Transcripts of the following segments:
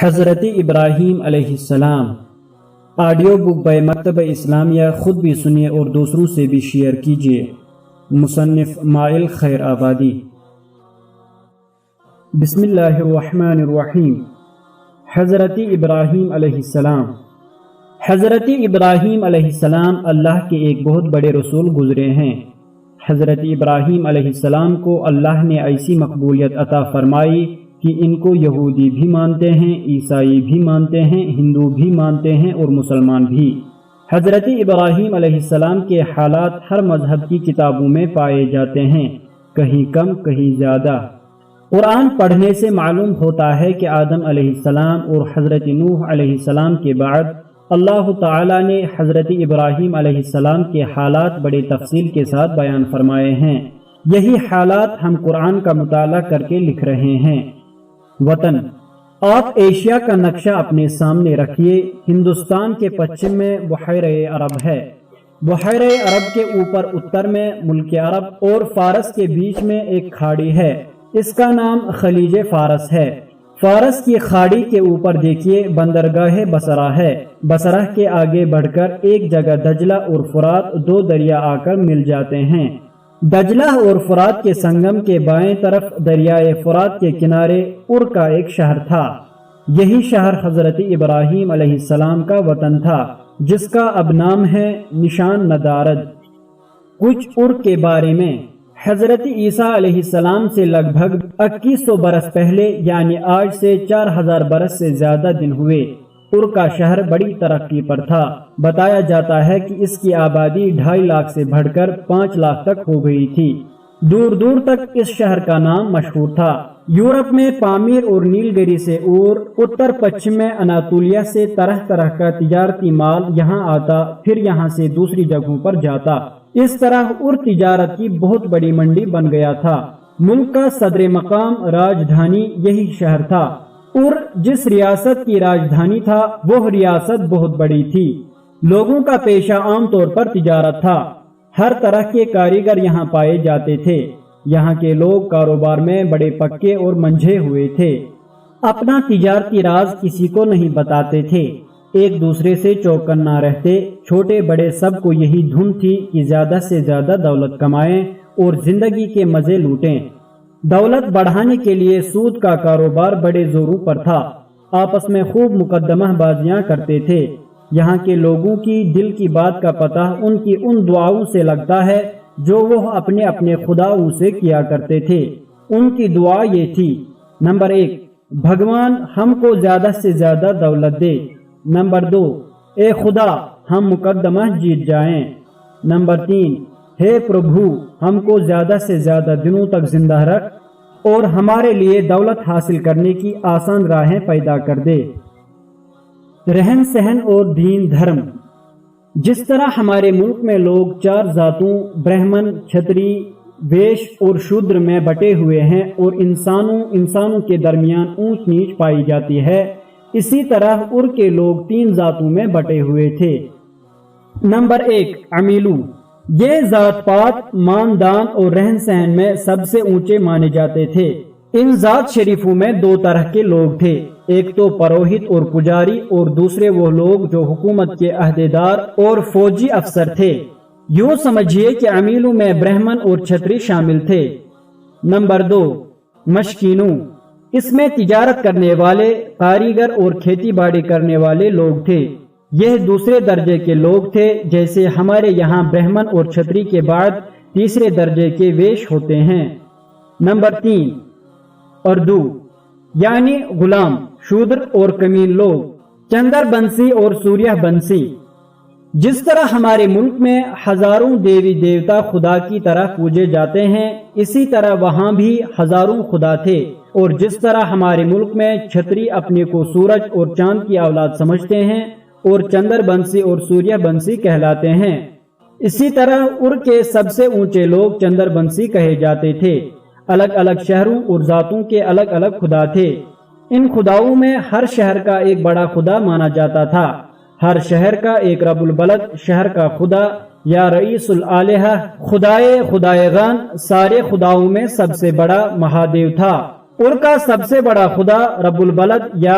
حضرت ابراہیم علیہ السلام آڈیو بک بائی مکتبہ اسلامیہ، خود بھی سنیے اور دوسروں سے بھی شیئر کیجیے۔ مصنف مائل خیر آبادی۔ بسم اللہ الرحمن الرحیم۔ حضرت ابراہیم علیہ السلام۔ حضرت ابراہیم علیہ السلام اللہ کے ایک بہت بڑے رسول گزرے ہیں۔ حضرت ابراہیم علیہ السلام کو اللہ نے ایسی مقبولیت عطا فرمائی کہ ان کو یہودی بھی مانتے ہیں، عیسائی بھی مانتے ہیں، ہندو بھی مانتے ہیں اور مسلمان بھی۔ حضرت ابراہیم علیہ السلام کے حالات ہر مذہب کی کتابوں میں پائے جاتے ہیں، کہیں کم کہیں زیادہ۔ قرآن پڑھنے سے معلوم ہوتا ہے کہ آدم علیہ السلام اور حضرت نوح علیہ السلام کے بعد اللہ تعالیٰ نے حضرت ابراہیم علیہ السلام کے حالات بڑے تفصیل کے ساتھ بیان فرمائے ہیں۔ یہی حالات ہم قرآن کا مطالعہ کر کے لکھ رہے ہیں۔ وطن۔ آپ ایشیا کا نقشہ اپنے سامنے رکھیے۔ ہندوستان کے پچھم میں بحیرہ عرب ہے، بحیرہ عرب کے اوپر اتر میں ملک عرب اور فارس کے بیچ میں ایک کھاڑی ہے، اس کا نام خلیج فارس ہے۔ فارس کی کھاڑی کے اوپر دیکھیے بندرگاہ بصرہ ہے۔ بصرہ کے آگے بڑھ کر ایک جگہ دجلہ اور فرات دو دریا آ کر مل جاتے ہیں۔ دجلہ اور فرات کے سنگم کے بائیں طرف دریائے فرات کے کنارے ار کا ایک شہر تھا۔ یہی شہر حضرت ابراہیم علیہ السلام کا وطن تھا، جس کا اب نام ہے نشان ندارد۔ کچھ ار کے بارے میں۔ حضرت عیسیٰ علیہ السلام سے لگ بھگ 2100 برس پہلے، یعنی آج سے 4000 برس سے زیادہ دن ہوئے، ار کا شہر بڑی ترقی پر تھا۔ بتایا جاتا ہے کہ اس کی آبادی 2.5 لاکھ سے بڑھ کر 5 لاکھ تک ہو گئی تھی۔ دور دور تک اس شہر کا نام مشہور تھا۔ یورپ میں پامیر اور نیل گری سے اور اتر پچھم میں اناطولیہ سے طرح طرح کا تجارتی مال یہاں آتا، پھر یہاں سے دوسری جگہوں پر جاتا۔ اس طرح ار تجارت کی بہت بڑی منڈی بن گیا تھا۔ ملک کا صدر مقام، راجدھانی یہی شہر تھا۔ ار جس ریاست کی راجدھانی تھا، وہ ریاست بہت بڑی تھی۔ لوگوں کا پیشہ عام طور پر تجارت تھا۔ ہر طرح کے کاریگر یہاں پائے جاتے تھے۔ یہاں کے لوگ کاروبار میں بڑے پکے اور منجھے ہوئے تھے۔ اپنا تجارتی راز کسی کو نہیں بتاتے تھے، ایک دوسرے سے چوکن نہ رہتے۔ چھوٹے بڑے سب کو یہی دھن تھی کہ زیادہ سے زیادہ دولت کمائیں اور زندگی کے مزے لوٹیں۔ دولت بڑھانے کے لیے سود کا کاروبار بڑے زوروں پر تھا۔ آپس میں خوب مقدمہ بازیاں کرتے تھے۔ یہاں کے لوگوں کی دل کی بات کا پتہ ان کی ان دعاؤں سے لگتا ہے جو وہ اپنے اپنے خداؤں سے کیا کرتے تھے۔ ان کی دعا یہ تھی: نمبر 1، بھگوان ہم کو زیادہ سے زیادہ دولت دے۔ نمبر 2، اے خدا ہم مقدمہ جیت جائیں۔ نمبر 3، ہے پربھو ہم کو زیادہ سے زیادہ دنوں تک زندہ رکھ اور ہمارے لیے دولت حاصل کرنے کی آسان راہیں پیدا کر دے۔ رہن سہن اور دین دھرم۔ جس طرح ہمارے ملک میں لوگ 4 ذاتوں برہمن، چھتری، ویش اور شودر میں بٹے ہوئے ہیں اور انسانوں کے درمیان اونچ نیچ پائی جاتی ہے، اسی طرح ار کے لوگ 3 ذاتوں میں بٹے ہوئے تھے۔ نمبر 1، عمیلو۔ یہ ذات پات، ماندان اور رہن سہن میں سب سے اونچے مانے جاتے تھے۔ ان ذات شریفوں میں 2 طرح کے لوگ تھے، ایک تو پروہت اور پجاری، اور دوسرے وہ لوگ جو حکومت کے عہدیدار اور فوجی افسر تھے۔ یوں سمجھیے کہ عمیلوں میں برہمن اور چھتری شامل تھے۔ نمبر 2، مشکینو۔ اس میں تجارت کرنے والے، کاریگر اور کھیتی باڑی کرنے والے لوگ تھے۔ یہ دوسرے درجے کے لوگ تھے، جیسے ہمارے یہاں برہمن اور چھتری کے بعد تیسرے درجے کے ویش ہوتے ہیں۔ نمبر 3، اردو، یعنی غلام، شودر اور کمین لوگ، چندر بنسی اور سوریہ بنسی۔ جس طرح ہمارے ملک میں ہزاروں دیوی دیوتا خدا کی طرح پوجے جاتے ہیں، اسی طرح وہاں بھی ہزاروں خدا تھے، اور جس طرح ہمارے ملک میں چھتری اپنے کو سورج اور چاند کی اولاد سمجھتے ہیں اور چندر بنسی اور سوریہ بنسی کہلاتے ہیں، اسی طرح ار کے سب سے اونچے لوگ چندر بنسی کہے جاتے تھے۔ الگ الگ شہروں اور ذاتوں کے الگ الگ خدا تھے۔ ان خداؤں میں ہر شہر کا ایک بڑا خدا مانا جاتا تھا۔ ہر شہر کا ایک رب البلد، شہر کا خدا یا رئیس الالہہ، خدائے-خدائے-گان، سارے خداؤں میں سب سے بڑا مہادیو تھا۔ ار کا سب سے بڑا خدا رب البلد یا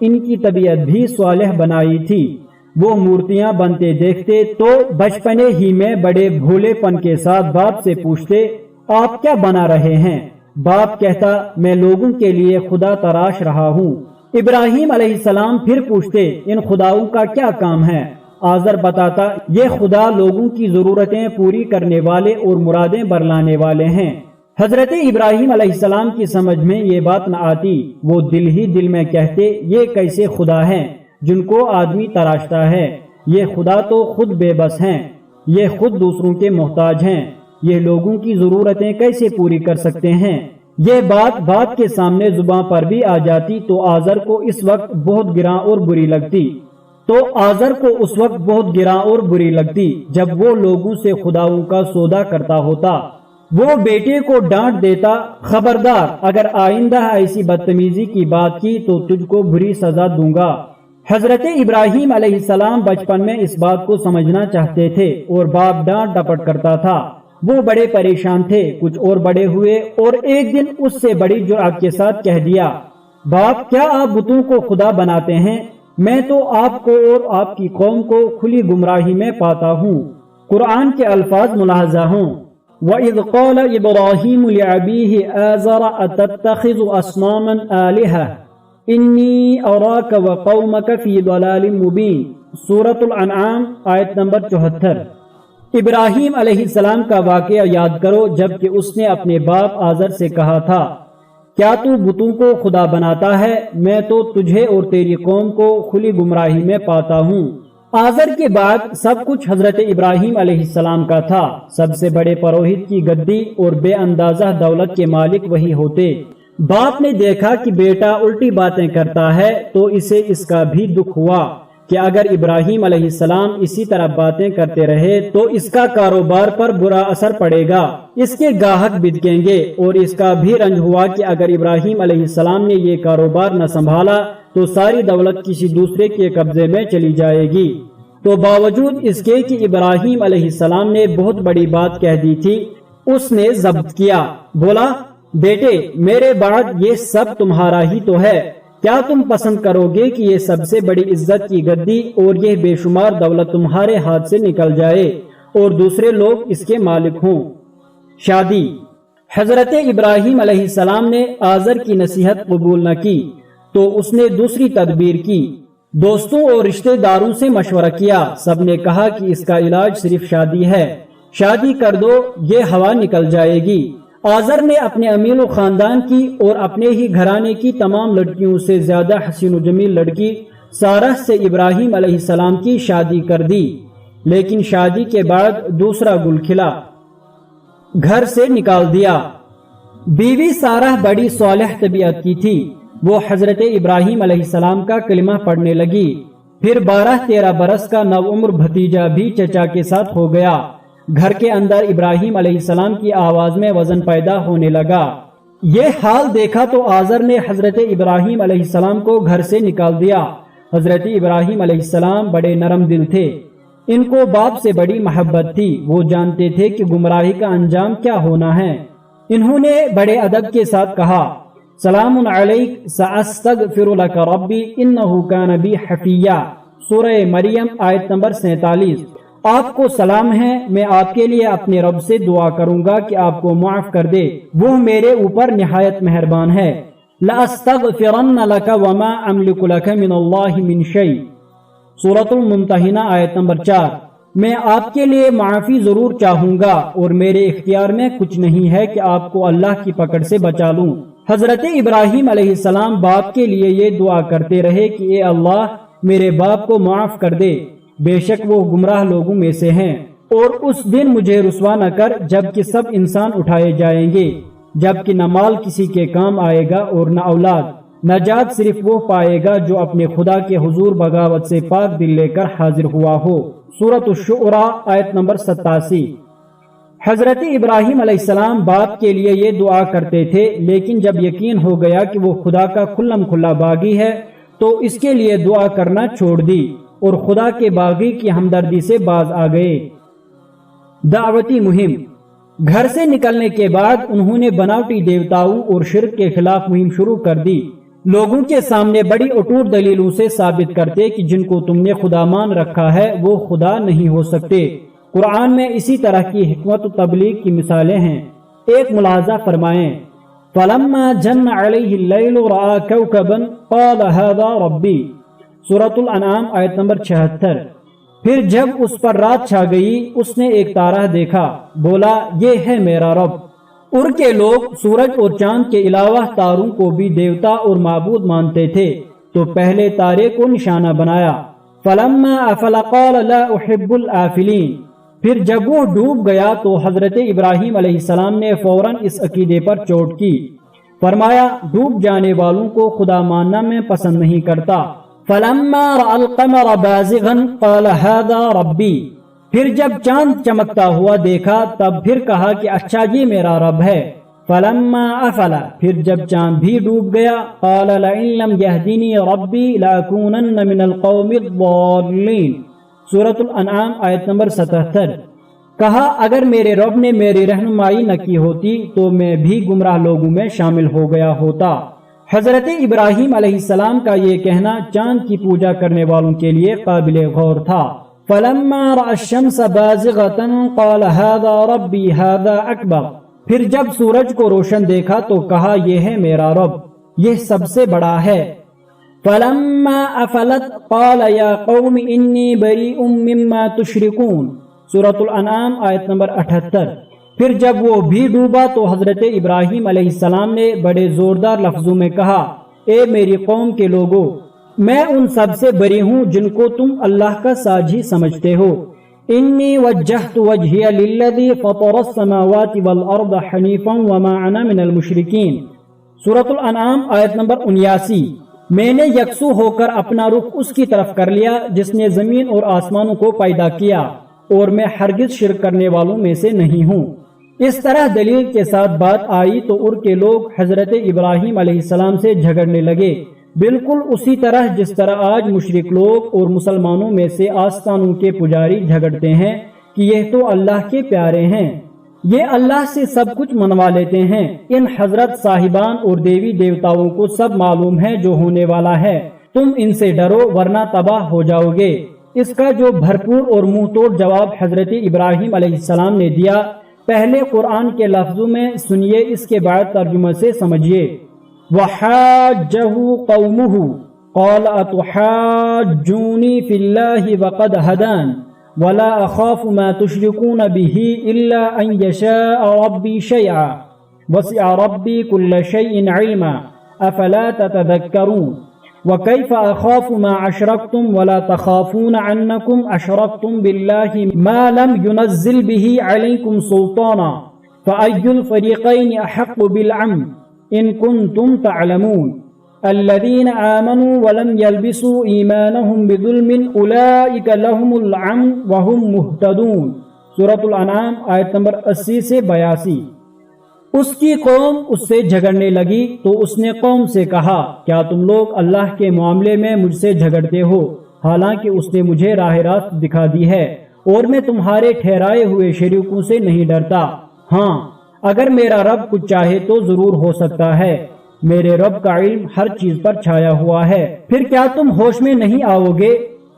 ان کی طبیعت بھی صالح بنائی تھی۔ وہ مورتیاں بنتے دیکھتے تو بچپنے ہی میں بڑے بھولے پن کے ساتھ باپ سے پوچھتے آپ کیا بنا رہے ہیں؟ باپ کہتا میں لوگوں کے لیے خدا تراش رہا ہوں۔ ابراہیم علیہ السلام پھر پوچھتے ان خداؤں کا کیا کام ہے؟ آزر بتاتا یہ خدا لوگوں کی ضرورتیں پوری کرنے والے اور مرادیں برلانے والے ہیں۔ حضرت ابراہیم علیہ السلام کی سمجھ میں یہ بات نہ آتی، وہ دل ہی دل میں کہتے یہ کیسے خدا ہیں جن کو آدمی تراشتا ہے؟ یہ خدا تو خود بے بس ہیں، یہ خود دوسروں کے محتاج ہیں، یہ لوگوں کی ضرورتیں کیسے پوری کر سکتے ہیں؟ یہ بات باپ کے سامنے زباں پر بھی آ جاتی تو آزر کو اس وقت بہت گراں اور بری لگتی جب وہ لوگوں سے خداؤں کا سودا کرتا ہوتا۔ وہ بیٹے کو ڈانٹ دیتا خبردار اگر آئندہ ایسی بدتمیزی کی بات کی تو تجھ کو بری سزا دوں گا۔ حضرت ابراہیم علیہ السلام بچپن میں اس بات کو سمجھنا چاہتے تھے اور باپ ڈانٹ ڈپٹ کرتا تھا۔ وہ بڑے پریشان تھے، کچھ اور بڑے ہوئے اور ایک دن اس سے بڑی جرأت کے ساتھ کہہ دیا باپ کیا آپ بتوں کو خدا بناتے ہیں؟ میں تو آپ کو اور آپ کی قوم کو کھلی گمراہی میں پاتا ہوں۔ قرآن کے الفاظ ملاحظہ ہوں وَإِذْ قَالَ إِبْرَاهِيمُ لِأَبِيهِ آزَرَ أَتَتَّخِذُ أَصْنَامًا آلِهَةً إِنِّي أَرَاكَ وَقَوْمَكَ فِي ضَلَالٍ مُبِينٍ سورۃ الانعام آیت نمبر 74۔ ابراہیم علیہ السلام کا واقعہ یاد کرو جبکہ اس نے اپنے باپ آزر سے کہا تھا کیا تو بتوں کو خدا بناتا ہے؟ میں تو تجھے اور تیری قوم کو کھلی گمراہی میں پاتا ہوں۔ آزر کے بعد سب کچھ حضرت ابراہیم علیہ السلام کا تھا۔ سب سے بڑے پروہت کی گدی اور بے اندازہ دولت کے مالک وہی ہوتے۔ باپ نے دیکھا کہ بیٹا الٹی باتیں کرتا ہے تو اسے اس کا بھی دکھ ہوا کہ اگر ابراہیم علیہ السلام اسی طرح باتیں کرتے رہے تو اس کا کاروبار پر برا اثر پڑے گا، اس کے گاہک بھٹکیں گے، اور اس کا بھی رنج ہوا کہ اگر ابراہیم علیہ السلام نے یہ کاروبار نہ سنبھالا تو ساری دولت کسی دوسرے کے قبضے میں چلی جائے گی۔ تو باوجود اس کے کہ ابراہیم علیہ السلام نے بہت بڑی بات کہہ دی تھی، اس نے ضبط کیا، بولا بیٹے میرے بعد یہ سب تمہارا ہی تو ہے، کیا تم پسند کرو گے کہ یہ سب سے بڑی عزت کی گدی اور یہ بے شمار دولت تمہارے ہاتھ سے نکل جائے اور دوسرے لوگ اس کے مالک ہوں؟ شادی۔ حضرت ابراہیم علیہ السلام نے آزر کی نصیحت قبول نہ کی تو اس نے دوسری تدبیر کی، دوستوں اور رشتہ داروں سے مشورہ کیا، سب نے کہا کہ اس کا علاج صرف شادی ہے، شادی کر دو یہ ہوا نکل جائے گی۔ آزر نے اپنے امیر و خاندان کی اور اپنے ہی گھرانے کی تمام لڑکیوں سے زیادہ حسین و جمیل لڑکی سارہ سے ابراہیم علیہ السلام کی شادی کر دی، لیکن شادی کے بعد دوسرا گل کھلا، گھر سے نکال دیا۔ بیوی سارہ بڑی صالح طبیعت کی تھی، وہ حضرت ابراہیم علیہ السلام کا کلمہ پڑھنے لگی، پھر 12-13 برس کا نوعمر بھتیجا بھی چچا کے ساتھ ہو گیا۔ گھر کے اندر ابراہیم علیہ السلام کی آواز میں وزن پیدا ہونے لگا۔ یہ حال دیکھا تو آزر نے حضرت ابراہیم علیہ السلام کو گھر سے نکال دیا۔ حضرت ابراہیم علیہ السلام بڑے نرم دل تھے، ان کو باپ سے بڑی محبت تھی، وہ جانتے تھے کہ گمراہی کا انجام کیا ہونا ہے۔ انہوں نے بڑے ادب کے ساتھ کہا سلام علیک سأستغفر لک ربی انہ کان بی حفیہ سورہ مریم آیت نمبر 47۔ آپ کو سلام ہے، میں آپ کے لیے اپنے رب سے دعا کروں گا کہ آپ کو معاف کر دے، وہ میرے اوپر نہایت مہربان ہے۔ لَأَسْتَغْفِرَنَّ لَكَ وَمَا أَمْلِكُ لَكَ مِنَ اللَّهِ مِنْ شَيْءٍ سورۃ الممتحنہ آیت نمبر 4۔ میں آپ کے لیے معافی ضرور چاہوں گا اور میرے اختیار میں کچھ نہیں ہے کہ آپ کو اللہ کی پکڑ سے بچا لوں۔ حضرت ابراہیم علیہ السلام باپ کے لیے یہ دعا کرتے رہے کہ اے اللہ میرے باپ کو معاف کر دے، بے شک وہ گمراہ لوگوں میں سے ہیں، اور اس دن مجھے رسوا نہ کر جبکہ سب انسان اٹھائے جائیں گے، جبکہ نہ مال کسی کے کام آئے گا اور نہ اولاد، نجات صرف وہ پائے گا جو اپنے خدا کے حضور بغاوت سے پاک دل لے کر حاضر ہوا ہو۔ سورۃ الشعراء آیت نمبر 87۔ حضرت ابراہیم علیہ السلام باپ کے لیے یہ دعا کرتے تھے، لیکن جب یقین ہو گیا کہ وہ خدا کا کھلم کھلا باغی ہے تو اس کے لیے دعا کرنا چھوڑ دی اور خدا کے باغی کی ہمدردی سے باز آ گئے۔ دعوتی مہم۔ گھر سے نکلنے کے بعد انہوں نے بناوٹی دیوتاؤں اور شرک کے خلاف مہم شروع کر دی۔ لوگوں کے سامنے بڑی اٹوٹ دلیلوں سے ثابت کرتے کہ جن کو تم نے خدا مان رکھا ہے وہ خدا نہیں ہو سکتے۔ قرآن میں اسی طرح کی حکمت و تبلیغ کی مثالیں ہیں۔ ایک ملاحظہ فرمائیں، فَلَمَّا جَنَّ عَلَيْهِ اللَّيْلُ رَأَىٰ كَوْكَبًا قَالَ هَٰذَا رَبِّي، سورۃ الانعام آیت نمبر 76۔ پھر جب اس پر رات چھا گئی اس نے ایک تارہ دیکھا، بولا یہ ہے میرا رب۔ ار کے لوگ سورج اور چاند کے علاوہ تاروں کو بھی دیوتا اور معبود مانتے تھے، تو پہلے تارے کو نشانہ بنایا۔ فَلَمَّا أَفَلَ قَالَ لَا أُحِبُّ الْآفِلِينَ، پھر جب وہ ڈوب گیا تو حضرت ابراہیم علیہ السلام نے فوراً اس عقیدے پر چوٹ کی، فرمایا ڈوب جانے والوں کو خدا ماننا میں پسند نہیں کرتا۔ فَلَمَّا رَأَى الْقَمَرَ بَازِغًا قَالَ هَٰذَا رَبِّي، پھر جب چاند چمکتا ہوا دیکھا تب پھر کہا کہ اچھا یہ میرا رب ہے۔ فَلَمَّا أَفَلَ، پھر جب چاند بھی ڈوب گیا، قَالَ لَئِن لَّمْ يَهْدِنِي رَبِّي لَأَكُونَنَّ مِنَ الْقَوْمِ الضَّالِّينَ، سورۃ الانعام آیت نمبر 77۔ کہا اگر میرے رب نے میری رہنمائی نہ کی ہوتی تو میں بھی گمراہ لوگوں میں شامل ہو گیا ہوتا۔ حضرت ابراہیم علیہ السلام کا یہ کہنا چاند کی پوجا کرنے والوں کے لیے قابل غور تھا۔ فَلَمَّا رَأَى الشَّمْسَ بَازِغَةً قَالَ هَٰذَا رَبِّي هَٰذَا أَكْبَرُ، پھر جب سورج کو روشن دیکھا تو کہا یہ ہے میرا رب، یہ سب سے بڑا ہے۔ فَلَمَّا أَفَلَتْ قَالَ يَا قَوْمِ إِنِّي بَرِيءٌ مِّمَّا تُشْرِكُونَ، سورۃ الانعام آیت نمبر 78۔ پھر جب وہ بھی ڈوبا تو حضرت ابراہیم علیہ السلام نے بڑے زوردار لفظوں میں کہا، اے میری قوم کے لوگو، میں ان سب سے بری ہوں جن کو تم اللہ کا ساجی سمجھتے ہو۔ انی وجہت وجہی للذی فطر السماوات والارض حنیفا وما انا من المشرکین، سورۃ الانعام آیت نمبر 79۔ میں نے یکسو ہو کر اپنا رخ اس کی طرف کر لیا جس نے زمین اور آسمانوں کو پیدا کیا، اور میں ہرگز شرک کرنے والوں میں سے نہیں ہوں۔ اس طرح دلیل کے ساتھ بات آئی تو ار کے لوگ حضرت ابراہیم علیہ السلام سے جھگڑنے لگے، بالکل اسی طرح جس طرح آج مشرک لوگ اور مسلمانوں میں سے آستانوں کے پجاری جھگڑتے ہیں کہ یہ تو اللہ کے پیارے ہیں، یہ اللہ سے سب کچھ منوا لیتے ہیں۔ ان حضرت صاحبان اور دیوی دیوتاؤں کو سب معلوم ہے جو ہونے والا ہے، تم ان سے ڈرو ورنہ تباہ ہو جاؤ گے۔ اس کا جو بھرپور اور منہ توڑ جواب حضرت ابراہیم علیہ السلام نے دیا، پہلے قرآن کے لفظوں میں سنیے، اس کے بعد ترجمہ سے سمجھیے۔ وَحَاجَّهُ قَوْمُهُ قَالَ أَتُحَاجُّونِي فِي اللَّهِ وَقَدْ هَدَانِ وَلَا أَخَافُ مَا تُشْرِكُونَ بِهِ إِلَّا أَن يَشَاءَ رَبِّي شَيْئًا وَسِعَ رَبِّي كُلَّ شَيْءٍ عِلْمًا أَفَلَا تَتَذَكَّرُونَ وَكَيْفَ أَخَافُ مَا أَشْرَكْتُمْ وَلَا تَخَافُونَ أَنَّكُمْ أَشْرَكْتُمْ بِاللَّهِ مَا لَمْ يُنَزِّلْ بِهِ عَلَيْكُمْ سُلْطَانًا فَأَيُّ الْفَرِيقَيْنِ أَحَقُّ بِالْأَمْنِ إِن كُنتُمْ تَعْلَمُونَ الَّذِينَ آمَنُوا وَلَمْ يَلْبِسُوا إِيمَانَهُمْ بِظُلْمٍ أُولَئِكَ لَهُمُ الْأَمْنُ وَهُمْ مُهْتَدُونَ، سورۃ الانعام آیت نمبر 80 سے 82۔ اس کی قوم اس سے جھگڑنے لگی تو اس نے قوم سے کہا، کیا تم لوگ اللہ کے معاملے میں مجھ سے جھگڑتے ہو، حالانکہ اس نے مجھے راہ راست دکھا دی ہے، اور میں تمہارے ٹھہرائے ہوئے شریکوں سے نہیں ڈرتا۔ ہاں اگر میرا رب کچھ چاہے تو ضرور ہو سکتا ہے، میرے رب کا علم ہر چیز پر چھایا ہوا ہے۔ پھر کیا تم ہوش میں نہیں آؤ گے،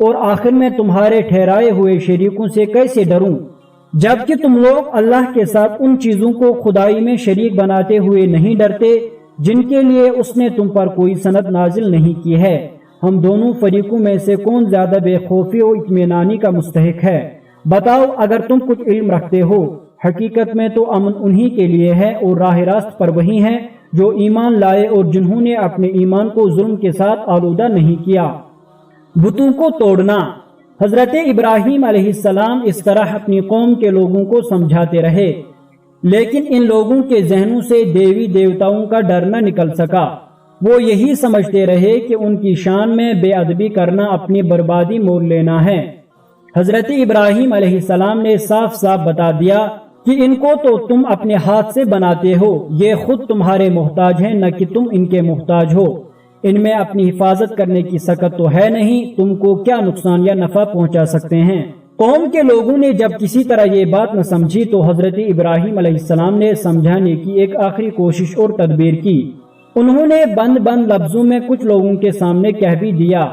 اور آخر میں تمہارے ٹھہرائے ہوئے شریکوں سے کیسے ڈروں، جبکہ تم لوگ اللہ کے ساتھ ان چیزوں کو خدائی میں شریک بناتے ہوئے نہیں ڈرتے جن کے لیے اس نے تم پر کوئی سند نازل نہیں کی ہے۔ ہم دونوں فریقوں میں سے کون زیادہ بے خوفی و اطمینانی کا مستحق ہے؟ بتاؤ اگر تم کچھ علم رکھتے ہو۔ حقیقت میں تو امن انہی کے لیے ہے اور راہ راست پر وہی ہیں جو ایمان لائے اور جنہوں نے اپنے ایمان کو ظلم کے ساتھ آلودہ نہیں کیا۔ بتوں کو توڑنا۔ حضرت ابراہیم علیہ السلام اس طرح اپنی قوم کے لوگوں کو سمجھاتے رہے، لیکن ان لوگوں کے ذہنوں سے دیوی دیوتاؤں کا ڈر نہ نکل سکا۔ وہ یہی سمجھتے رہے کہ ان کی شان میں بے ادبی کرنا اپنی بربادی مول لینا ہے۔ حضرت ابراہیم علیہ السلام نے صاف صاف بتا دیا کہ ان کو تو تم اپنے ہاتھ سے بناتے ہو، یہ خود تمہارے محتاج ہیں نہ کہ تم ان کے محتاج ہو۔ ان میں اپنی حفاظت کرنے کی سکت تو ہے نہیں، تم کو کیا نقصان یا نفع پہنچا سکتے ہیں۔ قوم کے لوگوں نے جب کسی طرح یہ بات نہ سمجھی تو حضرت ابراہیم علیہ السلام نے سمجھانے کی ایک آخری کوشش اور تدبیر کی۔ انہوں نے بند بند لفظوں میں کچھ لوگوں کے سامنے کہہ بھی دیا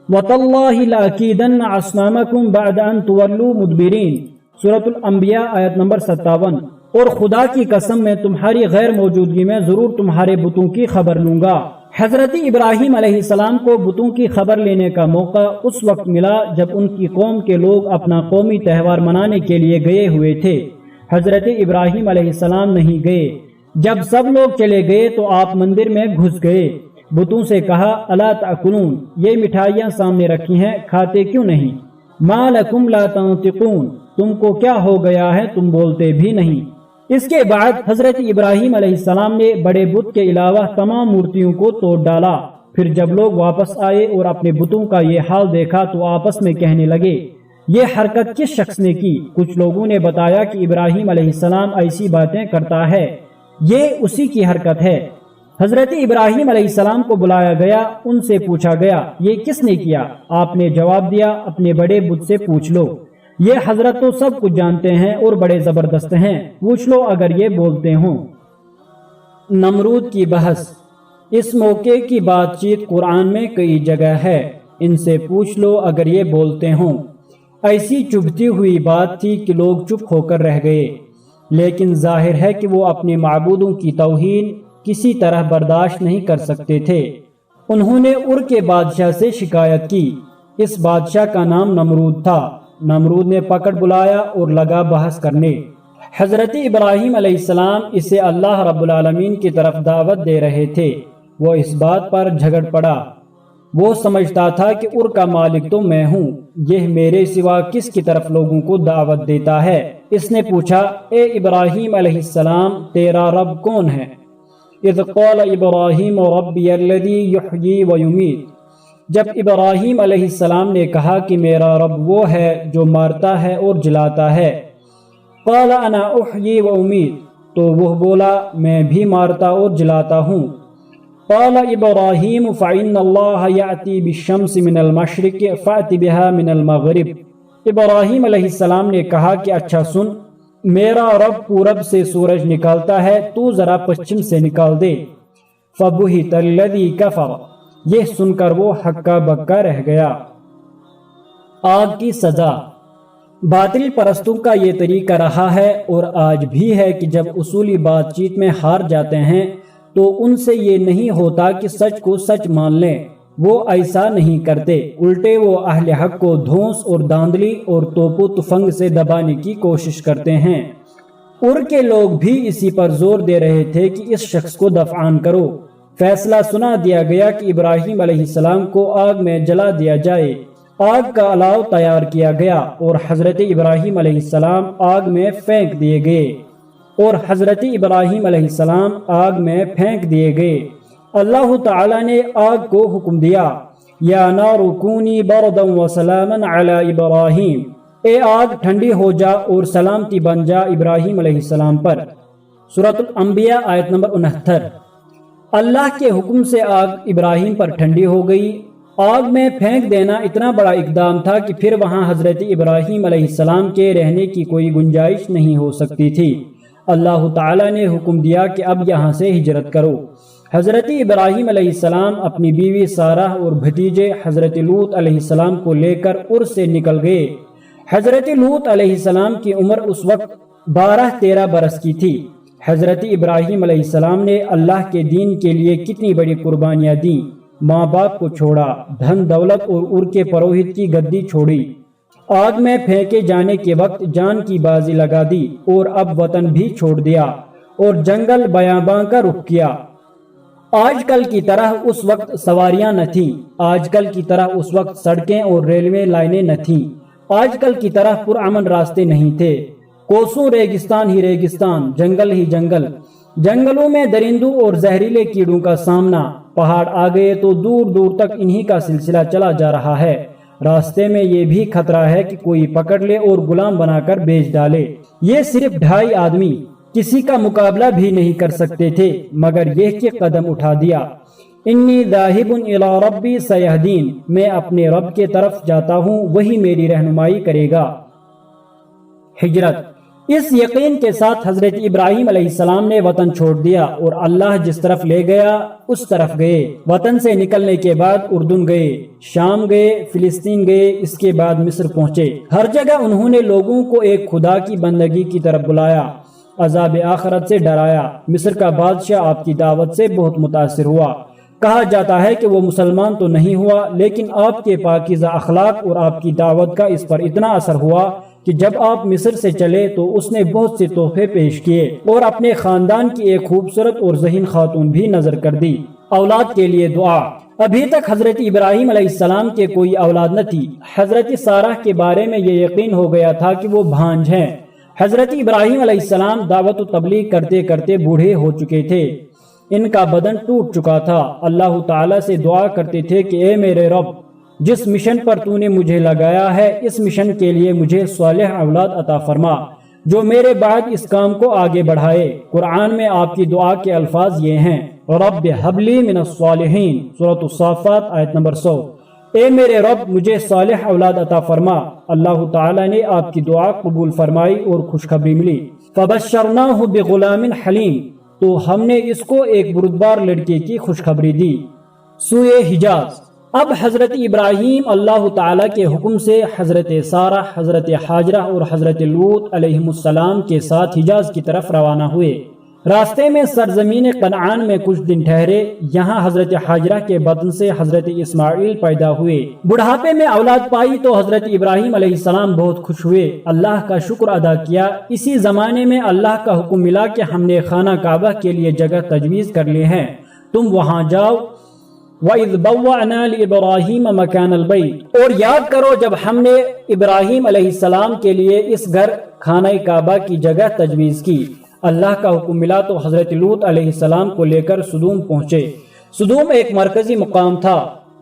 وَتَاللَّهِ لَأَكِيدَنَّ أَصْنَامَكُمْ بَعْدَ أَن تُوَلُّوا مُدْبِرِينَ سورۃ الانبیاء آیت نمبر 57۔ اور خدا کی قسم میں تمہاری غیر موجودگی میں ضرور تمہارے بتوں کی خبر لوں گا۔ حضرت ابراہیم علیہ السلام کو بتوں کی خبر لینے کا موقع اس وقت ملا جب ان کی قوم کے لوگ اپنا قومی تہوار منانے کے لیے گئے ہوئے تھے۔ حضرت ابراہیم علیہ السلام نہیں گئے۔ جب سب لوگ چلے گئے تو آپ مندر میں گھس گئے۔ بتوں سے کہا الا تأکلون، یہ مٹھائیاں سامنے رکھی ہیں، کھاتے کیوں نہیں؟ ما لکم لا تنطقون، تم کو کیا ہو گیا ہے، تم بولتے بھی نہیں۔ اس کے بعد حضرت ابراہیم علیہ السلام نے بڑے بت کے علاوہ تمام مورتیوں کو توڑ ڈالا۔ پھر جب لوگ واپس آئے اور اپنے بتوں کا یہ حال دیکھا تو آپس میں کہنے لگے یہ حرکت کس شخص نے کی؟ کچھ لوگوں نے بتایا کہ ابراہیم علیہ السلام ایسی باتیں کرتا ہے، یہ اسی کی حرکت ہے۔ حضرت ابراہیم علیہ السلام کو بلایا گیا، ان سے پوچھا گیا یہ کس نے کیا؟ آپ نے جواب دیا اپنے بڑے بت سے پوچھ لو، یہ حضرت تو سب کچھ جانتے ہیں اور بڑے زبردست ہیں، پوچھ لو اگر یہ بولتے ہوں۔ نمرود کی بحث۔ اس موقع کی بات چیت قرآن میں کئی جگہ ہے، ان سے پوچھ لو اگر یہ بولتے ہوں۔ ایسی چبھتی ہوئی بات تھی کہ لوگ چپ ہو کر رہ گئے، لیکن ظاہر ہے کہ وہ اپنے معبودوں کی توہین کسی طرح برداشت نہیں کر سکتے تھے۔ انہوں نے ار کے بادشاہ سے شکایت کی۔ اس بادشاہ کا نام نمرود تھا۔ نمرود نے پکڑ بلایا اور لگا بحث کرنے۔ حضرت ابراہیم علیہ السلام اسے اللہ رب العالمین کی طرف دعوت دے رہے تھے۔ وہ اس بات پر جھگڑ پڑا۔ وہ سمجھتا تھا کہ ار کا مالک تو میں ہوں، یہ میرے سوا کس کی طرف لوگوں کو دعوت دیتا ہے؟ اس نے پوچھا اے ابراہیم علیہ السلام تیرا رب کون ہے؟ اذ قال ابراہیم ربی الذی یحیی ویمیت، جب ابراہیم علیہ السلام نے کہا کہ میرا رب وہ ہے جو مارتا ہے اور جلاتا ہے۔ قال انا احیی وامیت، تو وہ بولا میں بھی مارتا اور جلاتا ہوں۔ قال ابراہیم فإن اللہ یأتی بالشمس من المشرق فأت بها من المغرب، ابراہیم علیہ السلام نے کہا کہ اچھا سن، میرا رب پورب سے سورج نکالتا ہے، تو ذرا پچھم سے نکال دے۔ فبہت الذی کفر، یہ سن کر وہ ہکا بکا رہ گیا۔ آگ کی سزا۔ باطل پرستوں کا یہ طریقہ رہا ہے اور آج بھی ہے کہ جب اصولی بات چیت میں ہار جاتے ہیں تو ان سے یہ نہیں ہوتا کہ سچ کو سچ مان لیں، وہ ایسا نہیں کرتے، الٹے وہ اہل حق کو دھونس اور داندلی اور توپ و تفنگ سے دبانے کی کوشش کرتے ہیں۔ ار کے لوگ بھی اسی پر زور دے رہے تھے کہ اس شخص کو دفعان کرو۔ فیصلہ سنا دیا گیا کہ ابراہیم علیہ السلام کو آگ میں جلا دیا جائے۔ آگ کا الاؤ تیار کیا گیا اور حضرت ابراہیم علیہ السلام آگ میں پھینک دیے گئے اللہ تعالی نے آگ کو حکم دیا یا نار کونی بردا وسلاما علی ابراہیم، اے آگ ٹھنڈی ہو جا اور سلامتی بن جا ابراہیم علیہ السلام پر۔ سورۃ الانبیاء آیت نمبر 69۔ اللہ کے حکم سے آگ ابراہیم پر ٹھنڈی ہو گئی۔ آگ میں پھینک دینا اتنا بڑا اقدام تھا کہ پھر وہاں حضرت ابراہیم علیہ السلام کے رہنے کی کوئی گنجائش نہیں ہو سکتی تھی۔ اللہ تعالی نے حکم دیا کہ اب یہاں سے ہجرت کرو۔ حضرت ابراہیم علیہ السلام اپنی بیوی سارہ اور بھتیجے حضرت لوط علیہ السلام کو لے کر ار سے نکل گئے۔ حضرت لوط علیہ السلام کی عمر اس وقت 12-13 برس کی تھی۔ حضرت ابراہیم علیہ السلام نے اللہ کے دین کے لیے کتنی بڑی قربانیاں دیں، ماں باپ کو چھوڑا، دھن دولت اور ار کے پروہت کی گدی چھوڑی، آگ میں پھینکے جانے کے وقت جان کی بازی لگا دی اور اب وطن بھی چھوڑ دیا اور جنگل بیاباں کا رخ کیا۔ آج کل کی طرح اس وقت سواریاں نہ تھیں، آج کل کی طرح اس وقت سڑکیں اور ریلوے لائنیں نہ تھیں، آج کل کی طرح پرامن راستے نہیں تھے، کوسوں ریگستان ہی ریگستان، جنگل ہی جنگل، جنگلوں میں درندوں اور زہریلے کیڑوں کا سامنا، پہاڑ آ گئے تو دور دور تک انہی کا سلسلہ چلا جا رہا ہے۔ راستے میں یہ بھی خطرہ ہے کہ کوئی پکڑ لے اور غلام بنا کر بیچ ڈالے۔ یہ صرف 2.5 آدمی کسی کا مقابلہ بھی نہیں کر سکتے تھے، مگر یہ کہ قدم اٹھا دیا۔ انی ذاہب الی ربی سیہدین، میں اپنے رب کے طرف جاتا ہوں، وہی میری رہنمائی کرے گا۔ ہجرت۔ اس یقین کے ساتھ حضرت ابراہیم علیہ السلام نے وطن چھوڑ دیا اور اللہ جس طرف لے گیا اس طرف گئے۔ وطن سے نکلنے کے بعد اردن گئے، شام گئے، فلسطین گئے، اس کے بعد مصر پہنچے۔ ہر جگہ انہوں نے لوگوں کو ایک خدا کی بندگی کی طرف بلایا، عذاب آخرت سے ڈرایا۔ مصر کا بادشاہ آپ کی دعوت سے بہت متاثر ہوا۔ کہا جاتا ہے کہ وہ مسلمان تو نہیں ہوا، لیکن آپ کے پاکیزہ اخلاق اور آپ کی دعوت کا اس پر اتنا اثر ہوا کہ جب آپ مصر سے چلے تو اس نے بہت سے تحفے پیش کیے اور اپنے خاندان کی ایک خوبصورت اور ذہین خاتون بھی نظر کر دی۔ اولاد کے لیے دعا۔ ابھی تک حضرت ابراہیم علیہ السلام کے کوئی اولاد نہ تھی۔ حضرت سارہ کے بارے میں یہ یقین ہو گیا تھا کہ وہ بھانج ہیں۔ حضرت ابراہیم علیہ السلام دعوت و تبلیغ کرتے کرتے بوڑھے ہو چکے تھے، ان کا بدن ٹوٹ چکا تھا۔ اللہ تعالیٰ سے دعا کرتے تھے کہ اے میرے رب، جس مشن پر تو نے مجھے لگایا ہے اس مشن کے لیے مجھے صالح اولاد عطا فرما جو میرے بعد اس کام کو آگے بڑھائے۔ قرآن میں آپ کی دعا کے الفاظ یہ ہیں، رب ہب لی من الصالحین، سورۃ الصافات آیت نمبر 100۔ اے میرے رب مجھے صالح اولاد عطا فرما۔ اللہ تعالیٰ نے آپ کی دعا قبول فرمائی اور خوشخبری ملی۔ فبشرناہ بغلام حلیم، تو ہم نے اس کو ایک بردبار لڑکے کی خوشخبری دی۔ سورہ حجاز۔ اب حضرت ابراہیم اللہ تعالیٰ کے حکم سے حضرت سارہ، حضرت حاجرہ اور حضرت لوط علیہ السلام کے ساتھ حجاز کی طرف روانہ ہوئے۔ راستے میں سرزمین کنعان میں کچھ دن ٹھہرے۔ یہاں حضرت حاجرہ کے بطن سے حضرت اسماعیل پیدا ہوئے۔ بڑھاپے میں اولاد پائی تو حضرت ابراہیم علیہ السلام بہت خوش ہوئے، اللہ کا شکر ادا کیا۔ اسی زمانے میں اللہ کا حکم ملا کہ ہم نے خانہ کعبہ کے لیے جگہ تجویز کر لی ہے، تم وہاں جاؤ۔ وَإِذْ بَوَّأْنَا لِإِبْرَاهِيمَ مَكَانَ الْبَيْتِ، اور یاد کرو جب ہم نے ابراہیم علیہ السلام کے لیے اس گھر خانہ کعبہ کی جگہ تجویز کی۔ اللہ کا حکم ملا تو حضرت لوط علیہ السلام کو لے کر سدوم پہنچے۔ سدوم ایک مرکزی مقام تھا،